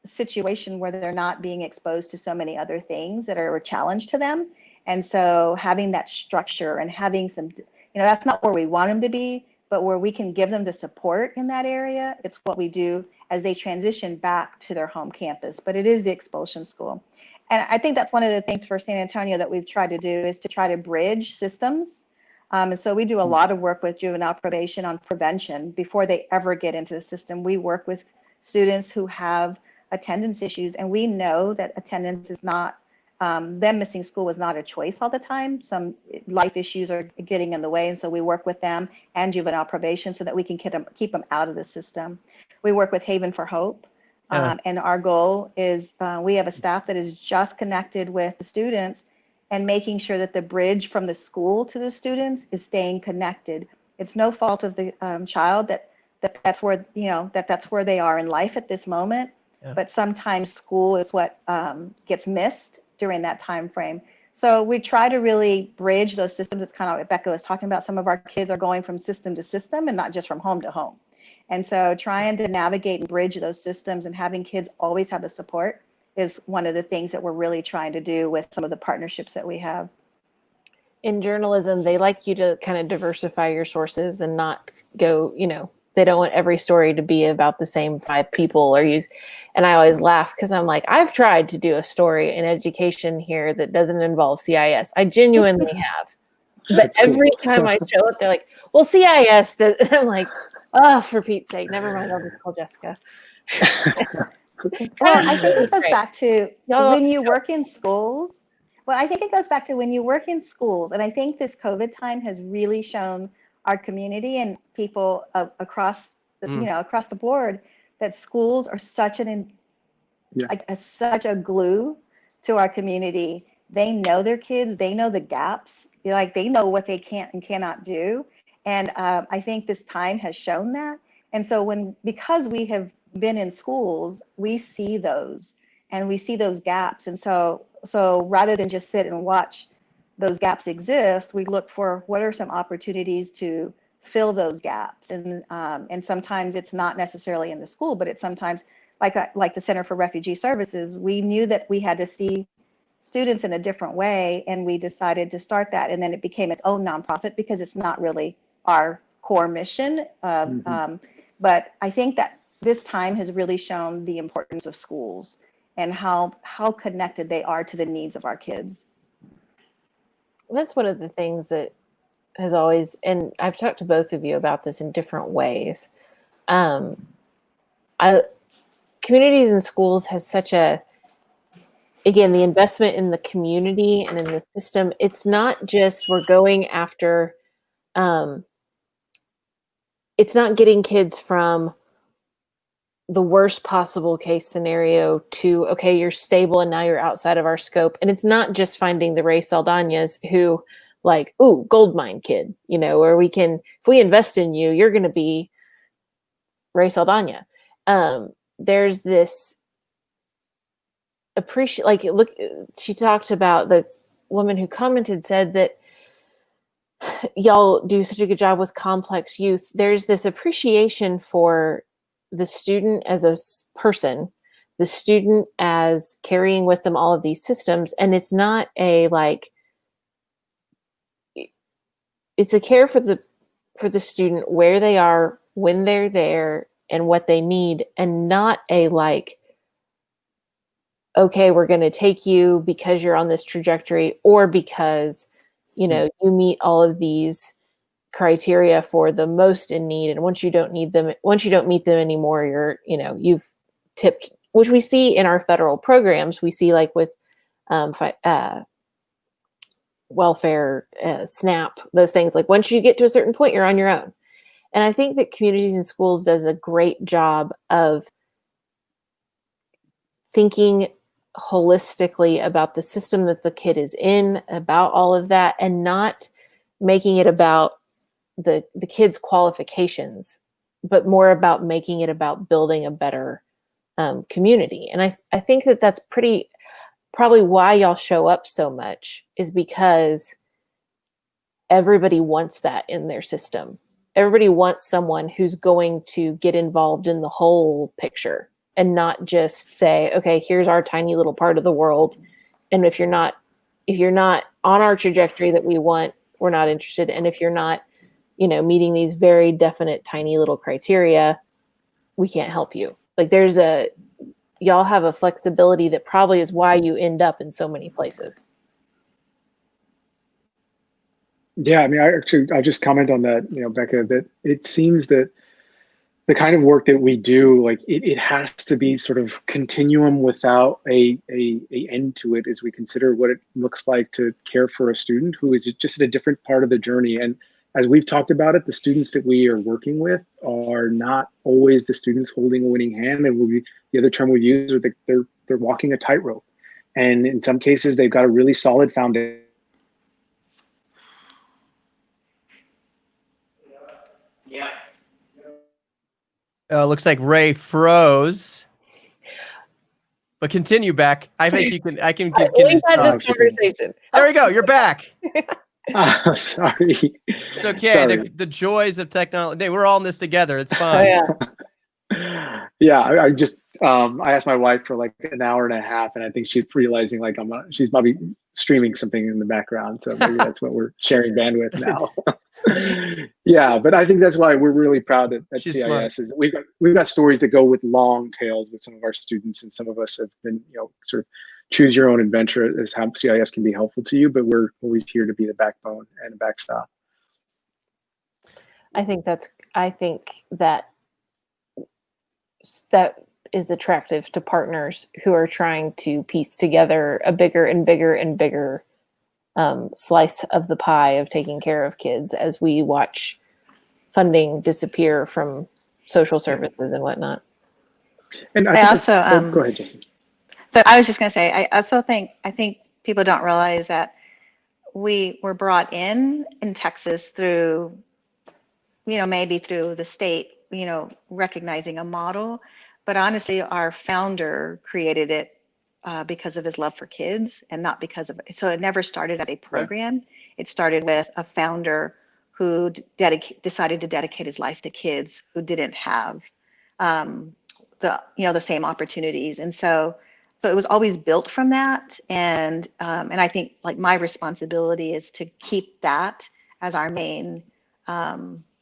situation where they're not being exposed to so many other things that are a challenge to them. And so having that structure and having some, that's not where we want them to be, but where we can give them the support in that area. It's what we do as they transition back to their home campus, but it is the expulsion school. And I think that's one of the things for San Antonio that we've tried to do is to try to bridge systems. And so we do a lot of work with juvenile probation on prevention before they ever get into the system. We work with students who have attendance issues, and we know that attendance is not, them missing school is not a choice all the time. Some life issues are getting in the way, and so we work with them and juvenile probation so that we can keep them out of the system. We work with Haven for Hope, and our goal is we have a staff that is just connected with the students and making sure that the bridge from the school to the students is staying connected. It's no fault of the child that's where that's where they are in life at this moment. Yeah. But sometimes school is what gets missed during that time frame. So we try to really bridge those systems. It's kind of what Bekah was talking about. Some of our kids are going from system to system and not just from home to home. And so trying to navigate and bridge those systems and having kids always have the support is one of the things that we're really trying to do with some of the partnerships that we have. In journalism, they like you to kind of diversify your sources and not go, they don't want every story to be about the same 5 people or use. And I always laugh because I'm like, I've tried to do a story in education here that doesn't involve CIS. I genuinely have. But every time I show up, they're like, well, CIS does. And I'm like, oh, for Pete's sake, never mind. I'll just call Jessica. Well, I think it goes back to when you work in schools. Well, I think it goes back to when you work in schools. And I think this COVID time has really shown our community and people across the, across the board that schools are such such a glue to our community. They know their kids, they know the gaps, they know what they can't and cannot do. And I think this time has shown that. And so because we have been in schools, we see those and we see those gaps. And so rather than just sit and watch those gaps exist, we look for what are some opportunities to fill those gaps. And sometimes it's not necessarily in the school, but it's sometimes like the Center for Refugee Services. We knew that we had to see students in a different way, and we decided to start that. And then it became its own nonprofit because it's not really our core mission. But I think that this time has really shown the importance of schools and how connected they are to the needs of our kids. That's one of the things that has always, and I've talked to both of you about this in different ways. Communities and schools has such a, again, the investment in the community and in the system. It's not just we're going after, it's not getting kids from the worst possible case scenario to, okay, you're stable and now you're outside of our scope. And it's not just finding the Rey Saldañas who gold mine kid, where we can, if we invest in you, you're going to be Rey Saldaña. There's this look, she talked about, the woman who commented said that y'all do such a good job with complex youth. There's this appreciation for the student as a person, the student as carrying with them all of these systems. And it's not it's a care for the student where they are, when they're there, and what they need, and not a okay, we're going to take you because you're on this trajectory, or because, you meet all of these criteria for the most in need. And once you don't meet them anymore, you've tipped, which we see in our federal programs. We see with welfare, SNAP, those things, once you get to a certain point, you're on your own. And I think that communities and schools does a great job of thinking holistically about the system that the kid is in, about all of that, and not making it about the kid's qualifications, but more about making it about building a better community. And I think that that's probably why y'all show up so much, is because everybody wants that in their system. Everybody wants someone who's going to get involved in the whole picture and not just say, okay, here's our tiny little part of the world. And if you're not on our trajectory that we want, we're not interested. And if you're not, meeting these very definite tiny little criteria, we can't help you. Y'all have a flexibility that probably is why you end up in so many places. Yeah, I mean, I'll just comment on that, Bekah, that it seems that the kind of work that we do, it has to be sort of continuum without a end to it, as we consider what it looks like to care for a student who is just at a different part of the journey. And as we've talked about it, the students that we are working with are not always the students holding a winning hand. And the other term we use is they're walking a tightrope. And in some cases, they've got a really solid foundation. Yeah. Looks like Ray froze. But continue back. I think you can. I can. We've had this conversation. There we go. You're back. Sorry. It's okay. Sorry. The joys of technology. We're all in this together. It's fine. Yeah, I just I asked my wife for like an hour and a half, and I think she's realizing like she's probably streaming something in the background, so maybe that's what we're sharing bandwidth now. Yeah, but I think that's why we're really proud at She's CIS smart. is that we've got stories that go with long tails with some of our students, and some of us have been sort of choose your own adventure as how CIS can be helpful to you, but we're always here to be the backbone and a backstop. I think that is attractive to partners who are trying to piece together a bigger and bigger and bigger slice of the pie of taking care of kids as we watch funding disappear from social services and whatnot. And I also go ahead, Jesse. So I was just going to say, I think people don't realize that we were brought in Texas through, maybe through the state, recognizing a model, but honestly, our founder created it because of his love for kids and not because of it. So it never started as a program. Right. It started with a founder who decided to dedicate his life to kids who didn't have the same opportunities. And so it was always built from that. And I think like my responsibility is to keep that as our main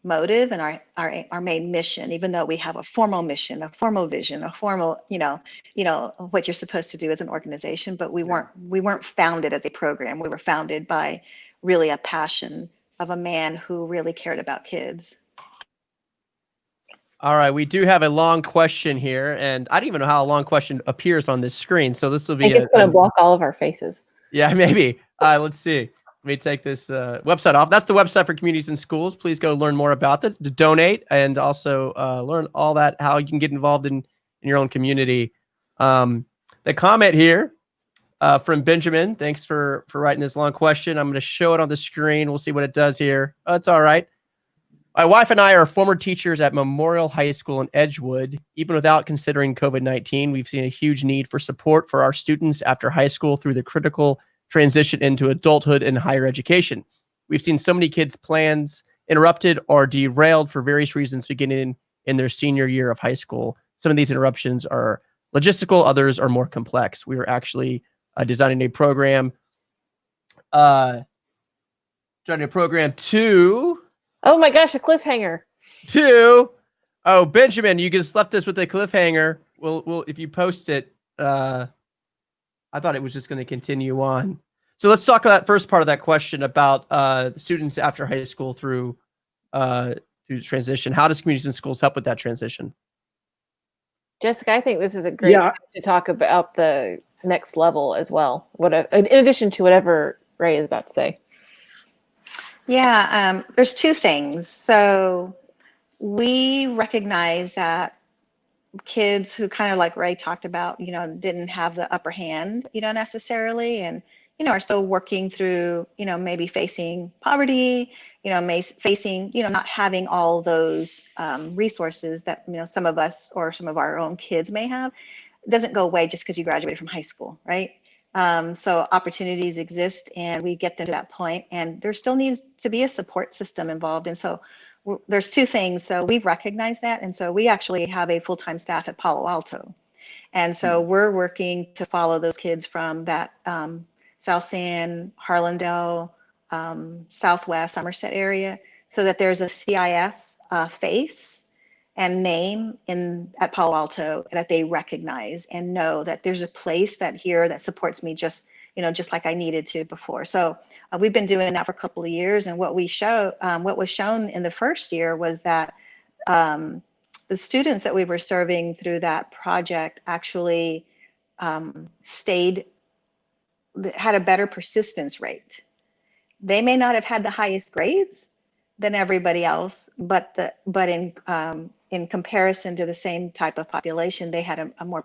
motive and our main mission, even though we have a formal mission, a formal vision, a formal, what you're supposed to do as an organization, but we weren't founded as a program. We were founded by really a passion of a man who really cared about kids. All right, we do have a long question here, and I don't even know how a long question appears on this screen, so this will be it's going to block all of our faces. Yeah, maybe. Let's see. Let me take this website off. That's the website for communities and schools. Please go learn more about that, to donate, and also learn all that, how you can get involved in your own community. The comment here from Benjamin, thanks for writing this long question. I'm going to show it on the screen. We'll see what it does here. Oh, it's all right. My wife and I are former teachers at Memorial High School in Edgewood. Even without considering COVID-19, we've seen a huge need for support for our students after high school through the critical transition into adulthood and higher education. We've seen so many kids' plans interrupted or derailed for various reasons beginning in their senior year of high school. Some of these interruptions are logistical, others are more complex. We were actually designing a program to... Oh my gosh, a cliffhanger. Oh, Benjamin, you just left us with a cliffhanger. We'll if you post it, I thought it was just going to continue on. So let's talk about that first part of that question about students after high school through the transition. How does communities and schools help with that transition? Jessica, I think this is a great time to talk about the next level as well. In addition to whatever Ray is about to say. Yeah, there's two things. So we recognize that kids who kind of like Ray talked about, didn't have the upper hand, necessarily, and, are still working through, maybe facing poverty, facing, not having all those resources that, some of us or some of our own kids may have. It doesn't go away just because you graduated from high school, right? So opportunities exist and we get them to that point, and there still needs to be a support system involved. And so there's two things. So we've recognized that. And so we actually have a full-time staff at Palo Alto. And so we're working to follow those kids from that South San, Harlandale, Southwest Somerset area, so that there's a CIS face and name at Palo Alto that they recognize and know that there's a place that supports me just like I needed to before. So we've been doing that for a couple of years, and what was shown in the first year was that the students that we were serving through that project actually had a better persistence rate. They may not have had the highest grades than everybody else, but in comparison to the same type of population, they had a more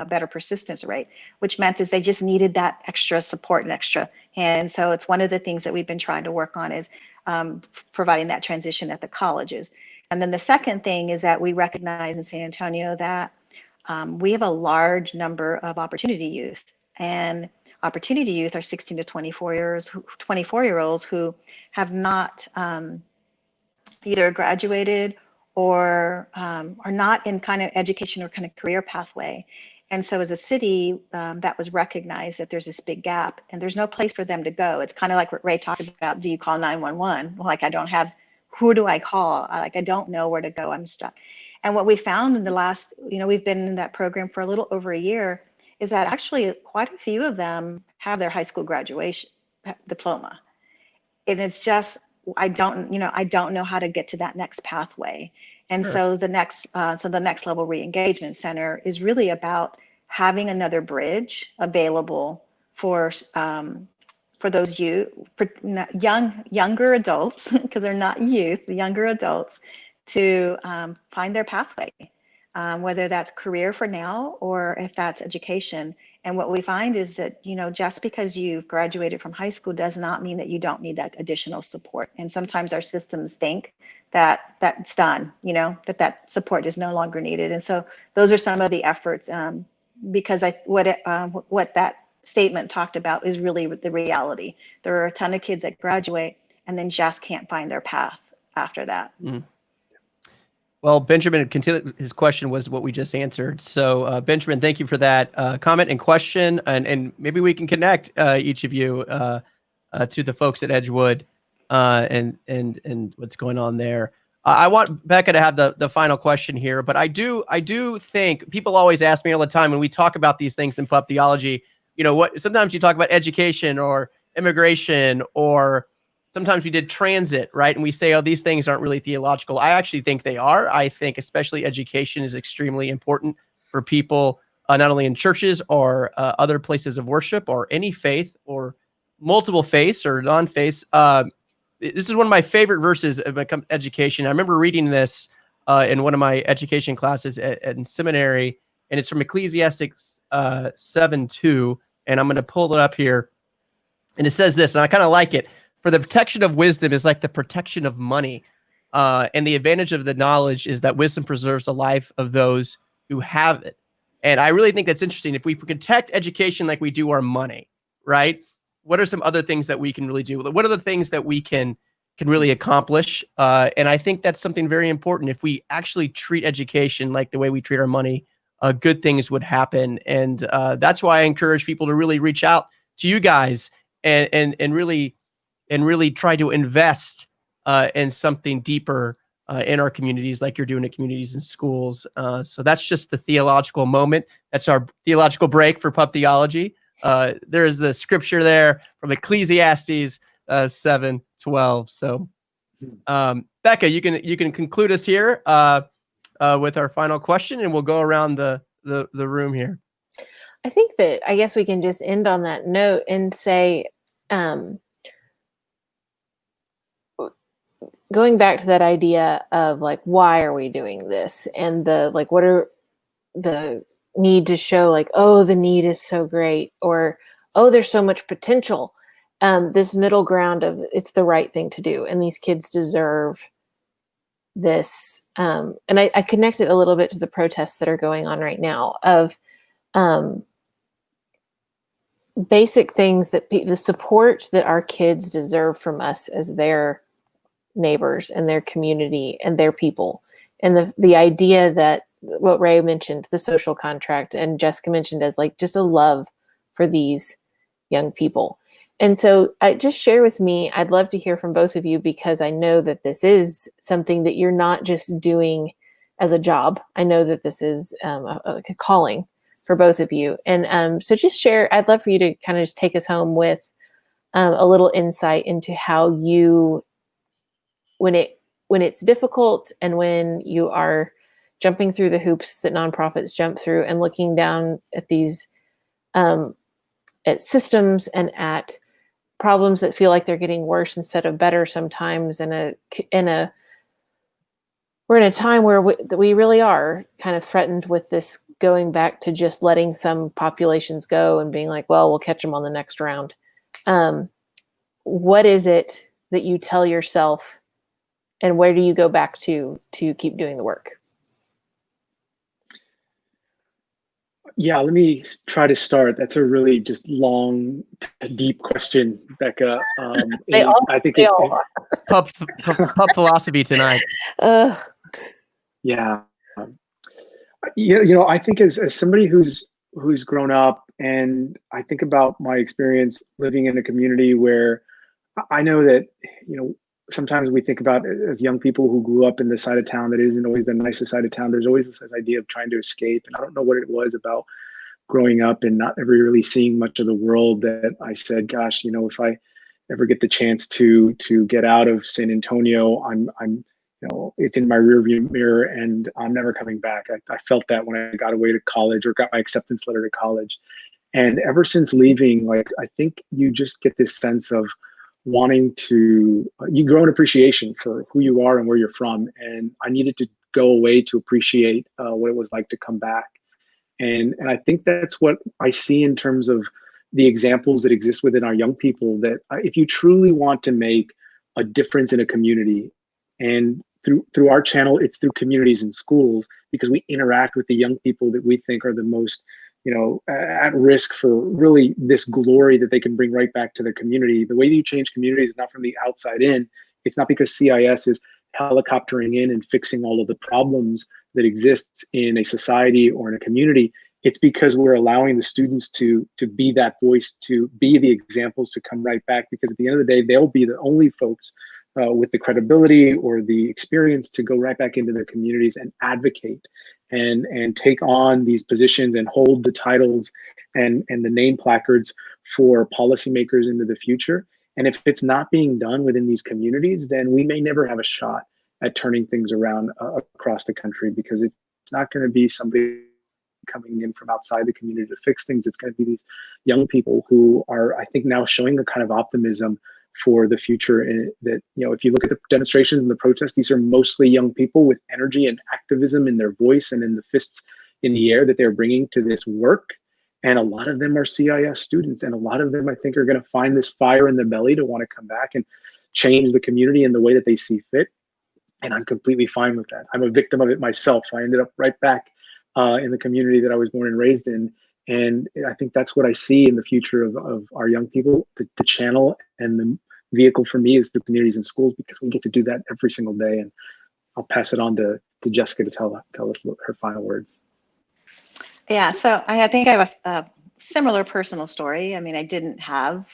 better persistence rate, which meant is they just needed that extra support and extra hand. So it's one of the things that we've been trying to work on is providing that transition at the colleges. And then the second thing is that we recognize in San Antonio that we have a large number of opportunity youth, and opportunity youth are 16 to 24-year-olds who have not either graduated or are not in kind of education or kind of career pathway. And so as a city, that was recognized that there's this big gap and there's no place for them to go. It's kind of like what Ray talked about. Do you call 911? Well, like, I don't have, who do I call? I don't know where to go. I'm stuck. And what we found in the last, we've been in that program for a little over a year, is that actually quite a few of them have their high school graduation diploma. And it's just, I don't know how to get to that next pathway. And Sure. so the next level re-engagement center is really about having another bridge available for those younger adults, because they're not youth, the younger adults, to find their pathway, whether that's career for now or if that's education. And what we find is that, just because you've graduated from high school does not mean that you don't need that additional support. And sometimes our systems think that that's done, that support is no longer needed. And so those are some of the efforts, because what that statement talked about is really the reality. There are a ton of kids that graduate and then just can't find their path after that. Mm. Well, Benjamin, his question was what we just answered. So, Benjamin, thank you for that comment and question, and maybe we can connect each of you to the folks at Edgewood and what's going on there. I want Bekah to have the final question here, but I do think people always ask me all the time when we talk about these things in pub theology. Sometimes you talk about education or immigration, or sometimes we did transit, right? And we say, oh, these things aren't really theological. I actually think they are. I think especially education is extremely important for people, not only in churches or other places of worship or any faith or multiple faiths or non-faiths. This is one of my favorite verses when it comes to education. I remember reading this in one of my education classes in seminary, and it's from Ecclesiastes 7:2, and I'm going to pull it up here. And it says this, and I kind of like it. For the protection of wisdom is like the protection of money. And the advantage of the knowledge is that wisdom preserves the life of those who have it. And I really think that's interesting. If we protect education like we do our money, right? What are some other things that we can really do? What are the things that we can really accomplish? And I think that's something very important. If we actually treat education like the way we treat our money, good things would happen. And that's why I encourage people to really reach out to you guys and really try to invest in something deeper in our communities, like you're doing at communities and schools. So that's just the theological moment. That's our theological break for pub theology. There's the scripture there from Ecclesiastes 7:12. So Bekah, you can conclude us here with our final question, and we'll go around the room here. I think that I guess we can just end on that note and say, going back to that idea of like, why are we doing this? And what are the need to show like, oh, the need is so great, or, oh, there's so much potential. This middle ground of it's the right thing to do. And these kids deserve this. And I connected a little bit to the protests that are going on right now of basic things that the support that our kids deserve from us as their neighbors and their community and their people. And the idea that what Ray mentioned, the social contract, and Jessica mentioned as like just a love for these young people. And so just share with me, I'd love to hear from both of you, because I know that this is something that you're not just doing as a job. I know that this is a calling for both of you. And so just share, I'd love for you to kind of just take us home with a little insight into how you, when it's difficult and when you are jumping through the hoops that nonprofits jump through and looking down at these, at systems and at problems that feel like they're getting worse instead of better sometimes, we're in a time where we really are kind of threatened with this going back to just letting some populations go and being like, well, we'll catch them on the next round. What is it that you tell yourself, and where do you go back to keep doing the work? Yeah, let me try to start. That's a really just long, deep question, Bekah. I think they all are. Pub philosophy tonight. Yeah. I think as somebody who's grown up, and I think about my experience living in a community where I know that, sometimes we think about as young people who grew up in the side of town that isn't always the nicest side of town. There's always this idea of trying to escape. And I don't know what it was about growing up and not ever really seeing much of the world that I said, gosh, if I ever get the chance to get out of San Antonio, I'm it's in my rearview mirror and I'm never coming back. I felt that when I got away to college or got my acceptance letter to college. And ever since leaving, like, I think you just get this sense of wanting to, you grow an appreciation for who you are and where you're from. And I needed to go away to appreciate what it was like to come back. And I think that's what I see in terms of the examples that exist within our young people, that if you truly want to make a difference in a community, and through our channel, it's through communities and schools, because we interact with the young people that we think are the most, at risk for really this glory that they can bring right back to their community. The way that you change communities is not from the outside in. It's not because CIS is helicoptering in and fixing all of the problems that exists in a society or in a community. It's because we're allowing the students to be that voice, to be the examples, to come right back, because at the end of the day, they'll be the only folks with the credibility or the experience to go right back into their communities and advocate and take on these positions and hold the titles and the name placards for policymakers into the future. And if it's not being done within these communities, then we may never have a shot at turning things around across the country, because it's not going to be somebody coming in from outside the community to fix things. It's going to be these young people who are, I think, now showing a kind of optimism for the future. And that, if you look at the demonstrations and the protests, these are mostly young people with energy and activism in their voice and in the fists in the air that they're bringing to this work. And a lot of them are CIS students. And a lot of them, I think, are going to find this fire in their belly to want to come back and change the community in the way that they see fit. And I'm completely fine with that. I'm a victim of it myself. I ended up right back in the community that I was born and raised in. And I think that's what I see in the future of our young people. The channel and the vehicle for me is the communities and schools, because we get to do that every single day. And I'll pass it on to Jessica to tell us her final words. Yeah, so I think I have a similar personal story. I mean, I didn't have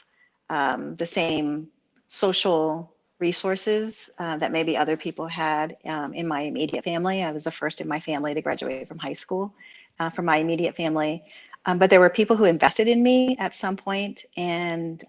the same social resources that maybe other people had in my immediate family. I was the first in my family to graduate from high school, from my immediate family. But there were people who invested in me at some point. And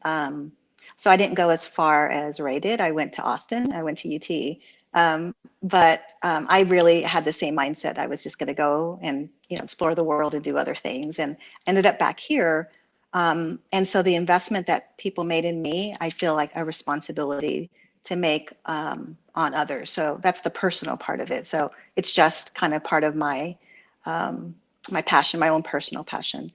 so I didn't go as far as Ray did. I went to Austin, I went to UT. But I really had the same mindset. I was just going to go and explore the world and do other things, and ended up back here. And so the investment that people made in me, I feel like a responsibility to make on others. So that's the personal part of it. So it's just kind of part of my my passion, my own personal passion.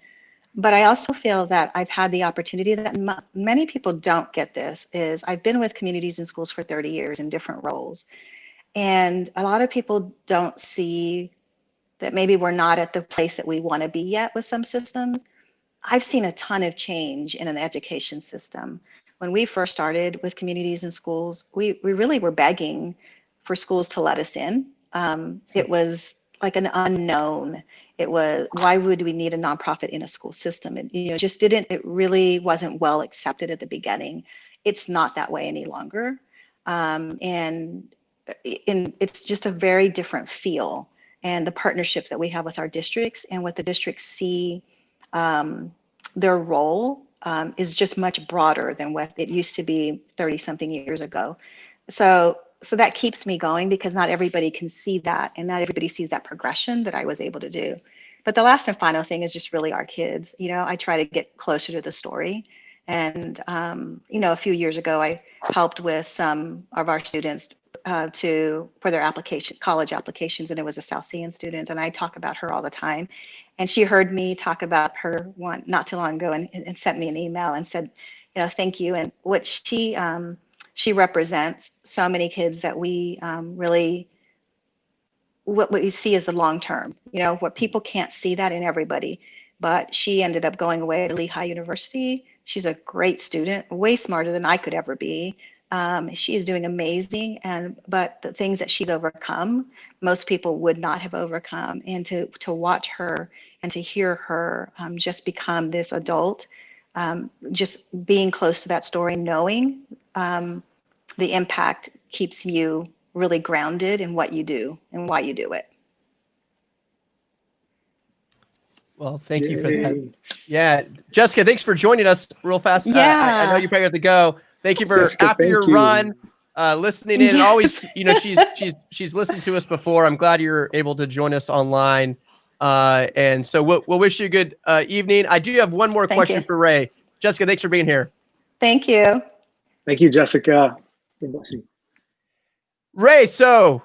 But I also feel that I've had the opportunity that many people don't get this, is I've been with communities and schools for 30 years in different roles. And a lot of people don't see that maybe we're not at the place that we want to be yet with some systems. I've seen a ton of change in an education system. When we first started with communities and schools, we really were begging for schools to let us in. It was like an unknown. It was, why would we need a nonprofit in a school system? It really wasn't well accepted at the beginning. It's not that way any longer. And it's just a very different feel. And the partnership that we have with our districts and what the districts see their role is just much broader than what it used to be 30 something years ago. So that keeps me going, because not everybody can see that, and not everybody sees that progression that I was able to do. But the last and final thing is just really our kids. I try to get closer to the story. And, a few years ago, I helped with some of our students for their college applications, and it was a South Sean student, and I talk about her all the time. And she heard me talk about her one not too long ago, and sent me an email and said, thank you. And what she represents so many kids that we really, what we see is the long term, what people can't see that in everybody. but she ended up going away to Lehigh University. She's a great student, way smarter than I could ever be. She is doing amazing, but the things that she's overcome, most people would not have overcome. And to watch her and to hear her just become this adult, just being close to that story, knowing the impact keeps you really grounded in what you do and why you do it. Well, thank you for that. Yeah, Jessica, thanks for joining us real fast. Yeah. I know you probably have to go. Thank you for Jessica, after your run, listening in. Yes. And always, she's listened to us before. I'm glad you're able to join us online. And so we'll wish you a good evening. I do have one more question for Ray. Jessica, thanks for being here. Thank you. Thank you, Jessica. Ray, so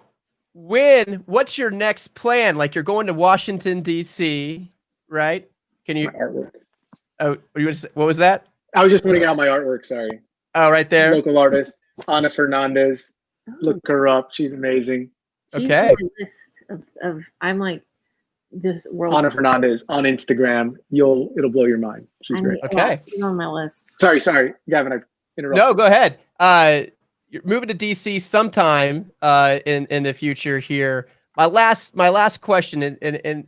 what's your next plan? Like, you're going to Washington, D.C., right? Can you? My artwork. Oh, what was that? I was just putting out my artwork. Sorry. Oh, right there. Local artist, Ana Fernandez. Look her up. She's amazing. She's Okay. on my list of I'm like this world. Ana Fernandez on Instagram. It'll blow your mind. She's great. Okay. She's on my list. Sorry, Gavin. I interrupted. No, go ahead. You're moving to DC sometime in the future here. My last question, and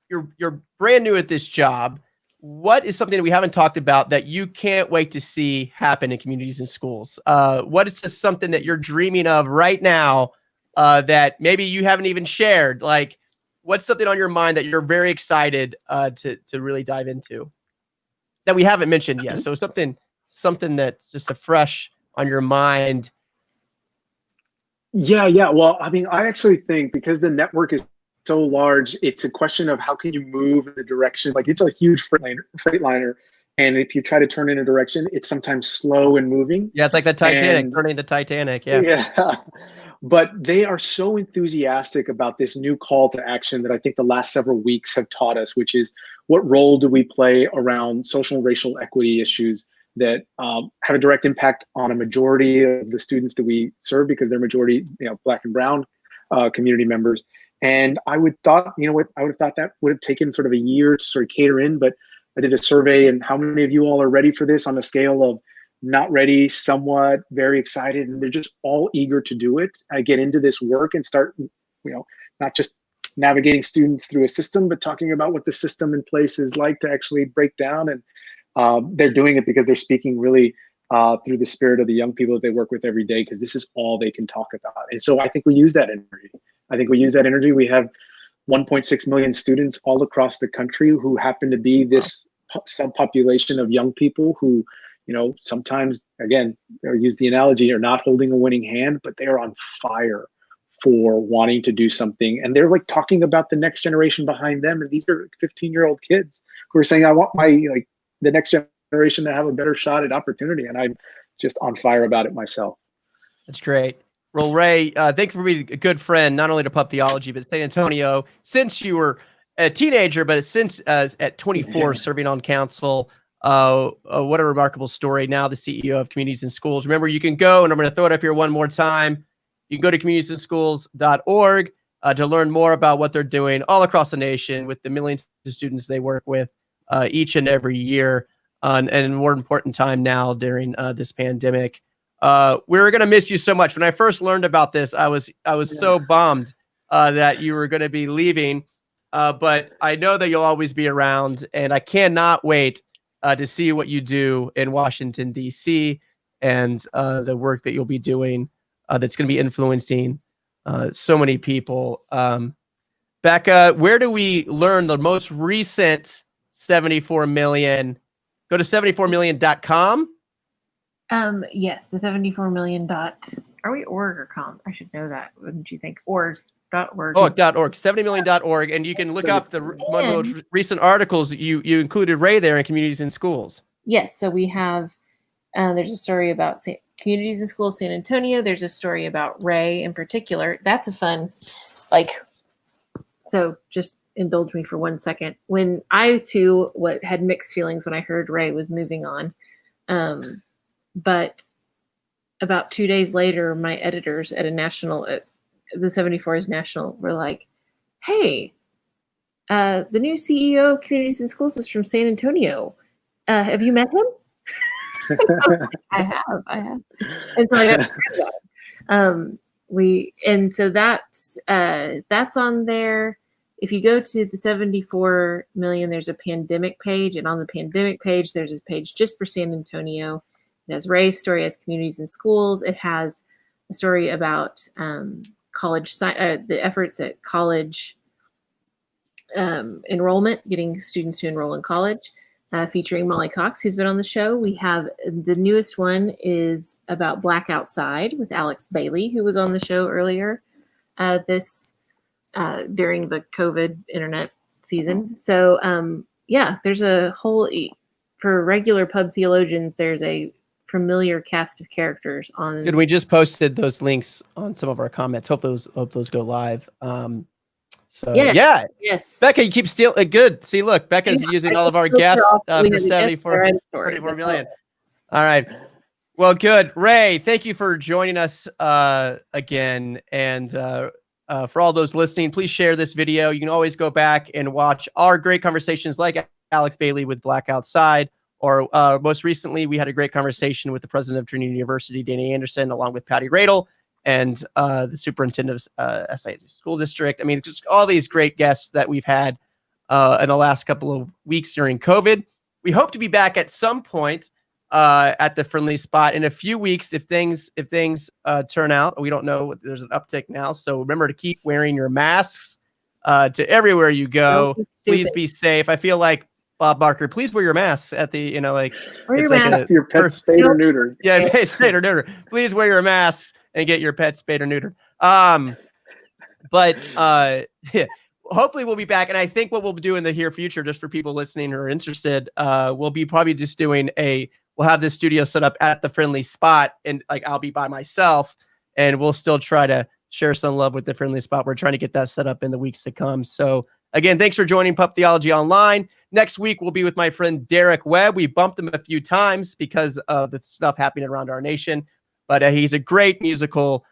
you're brand new at this job. What is something that we haven't talked about that you can't wait to see happen in communities and schools? What is something that you're dreaming of right now that maybe you haven't even shared? Like, what's something on your mind that you're very excited to really dive into that we haven't mentioned yet? So something that's just a fresh on your mind. Yeah. Well, I mean, I actually think because the network is so large, it's a question of how can you move in a direction. Like, it's a huge freightliner, and if you try to turn in a direction, it's sometimes slow and moving. Yeah, it's like the Titanic, turning the Titanic. Yeah. But they are so enthusiastic about this new call to action that I think the last several weeks have taught us, which is what role do we play around social and racial equity issues that have a direct impact on a majority of the students that we serve, because they're majority, Black and Brown community members. And I would have thought that would have taken sort of a year to sort of cater in, but I did a survey, and how many of you all are ready for this on a scale of not ready, somewhat, very excited, and they're just all eager to do it. I get into this work and start, not just navigating students through a system, but talking about what the system in place is like to actually break down. And they're doing it because they're speaking really through the spirit of the young people that they work with every day, because this is all they can talk about. And so I think we use that energy. We have 1.6 million students all across the country who happen to be this subpopulation of young people who, sometimes, again, use the analogy, are not holding a winning hand, but they are on fire for wanting to do something. And they're like talking about the next generation behind them. And these are 15-year-old kids who are saying, I want the next generation to have a better shot at opportunity. And I'm just on fire about it myself. That's great. Well, Ray, thank you for being a good friend, not only to Pup Theology, but San Antonio, since you were a teenager, but since at 24, serving on council. What a remarkable story. Now the CEO of Communities and Schools. Remember, you can go, and I'm going to throw it up here one more time. You can go to communitiesandschools.org to learn more about what they're doing all across the nation with the millions of students they work with each and every year, and a more important time now during this pandemic. We're going to miss you so much. When I first learned about this, I was so bummed that you were going to be leaving, but I know that you'll always be around, and I cannot wait to see what you do in Washington, D.C., and the work that you'll be doing that's going to be influencing so many people. Bekah, where do we learn the most recent 74 million? Go to 74million.com. Yes, the 74 million are we org or com? I should know that, wouldn't you think? Org.org. Oh, .org, 70million.org, and you can look up one of the most recent articles. You included Ray there in Communities and Schools. Yes, so we have there's a story about Communities and Schools San Antonio. There's a story about Ray in particular. That's a fun, so just indulge me for 1 second. When I too had mixed feelings when I heard Ray was moving on, but about 2 days later, my editors at the 74's national were like, "Hey, The new CEO of Communities and Schools is from San Antonio. Have you met him? I have. And so I got so that's on there. If you go to the 74 million, there's a pandemic page, and on the pandemic page, there's this page just for San Antonio. It has Ray's story as Communities and Schools. It has a story about college, the efforts at college enrollment, getting students to enroll in college, featuring Molly Cox, who's been on the show. We have the newest one is about Black Outside with Alex Bailey, who was on the show earlier during the COVID internet season. So there's a whole, for regular pub theologians, there's a familiar cast of characters on. Good. We just posted those links on some of our comments. Hope those go live. Yes. Bekah, you keep stealing. Good. See, look, Becca's using all of our guests for 34 million. All right. Well, good. Ray, thank you for joining us again. And for all those listening, please share this video. You can always go back and watch our great conversations like Alex Bailey with Black Outside. Or most recently, we had a great conversation with the president of Trinity University, Danny Anderson, along with Patty Radel, and the superintendent of SID School District. I mean, just all these great guests that we've had in the last couple of weeks during COVID. We hope to be back at some point at the Friendly Spot in a few weeks if things turn out. We don't know. There's an uptick now, so remember to keep wearing your masks to everywhere you go. Please be safe. I feel like Bob Barker, please wear your masks at the, your pet spayed or neutered. Yeah, spayed or neutered. Please wear your masks and get your pet spayed or neutered. Hopefully we'll be back. And I think what we'll do in the near future, just for people listening who are interested, we'll be probably just doing we'll have this studio set up at the Friendly Spot, and I'll be by myself, and we'll still try to share some love with the Friendly Spot. We're trying to get that set up in the weeks to come. So again, thanks for joining Pup Theology Online. Next week, we'll be with my friend Derek Webb. We bumped him a few times because of the stuff happening around our nation, but he's a great musical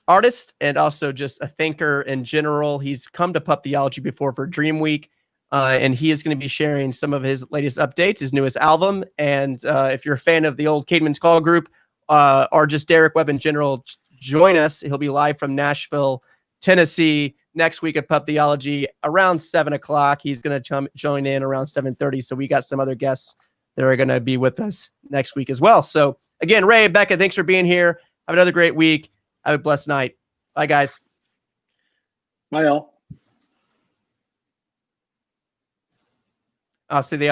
artist and also just a thinker in general. He's come to Pup Theology before for Dream Week, and he is going to be sharing some of his latest updates, his newest album. And if you're a fan of the old Caedmon's Call group or just Derek Webb in general, join us. He'll be live from Nashville, Tennessee, next week at Pup Theology around 7 o'clock. He's going to join in around 7:30. So we got some other guests that are going to be with us next week as well. So again, Ray and Bekah, thanks for being here. Have another great week. Have a blessed night. Bye, guys. Bye, all. I'll see the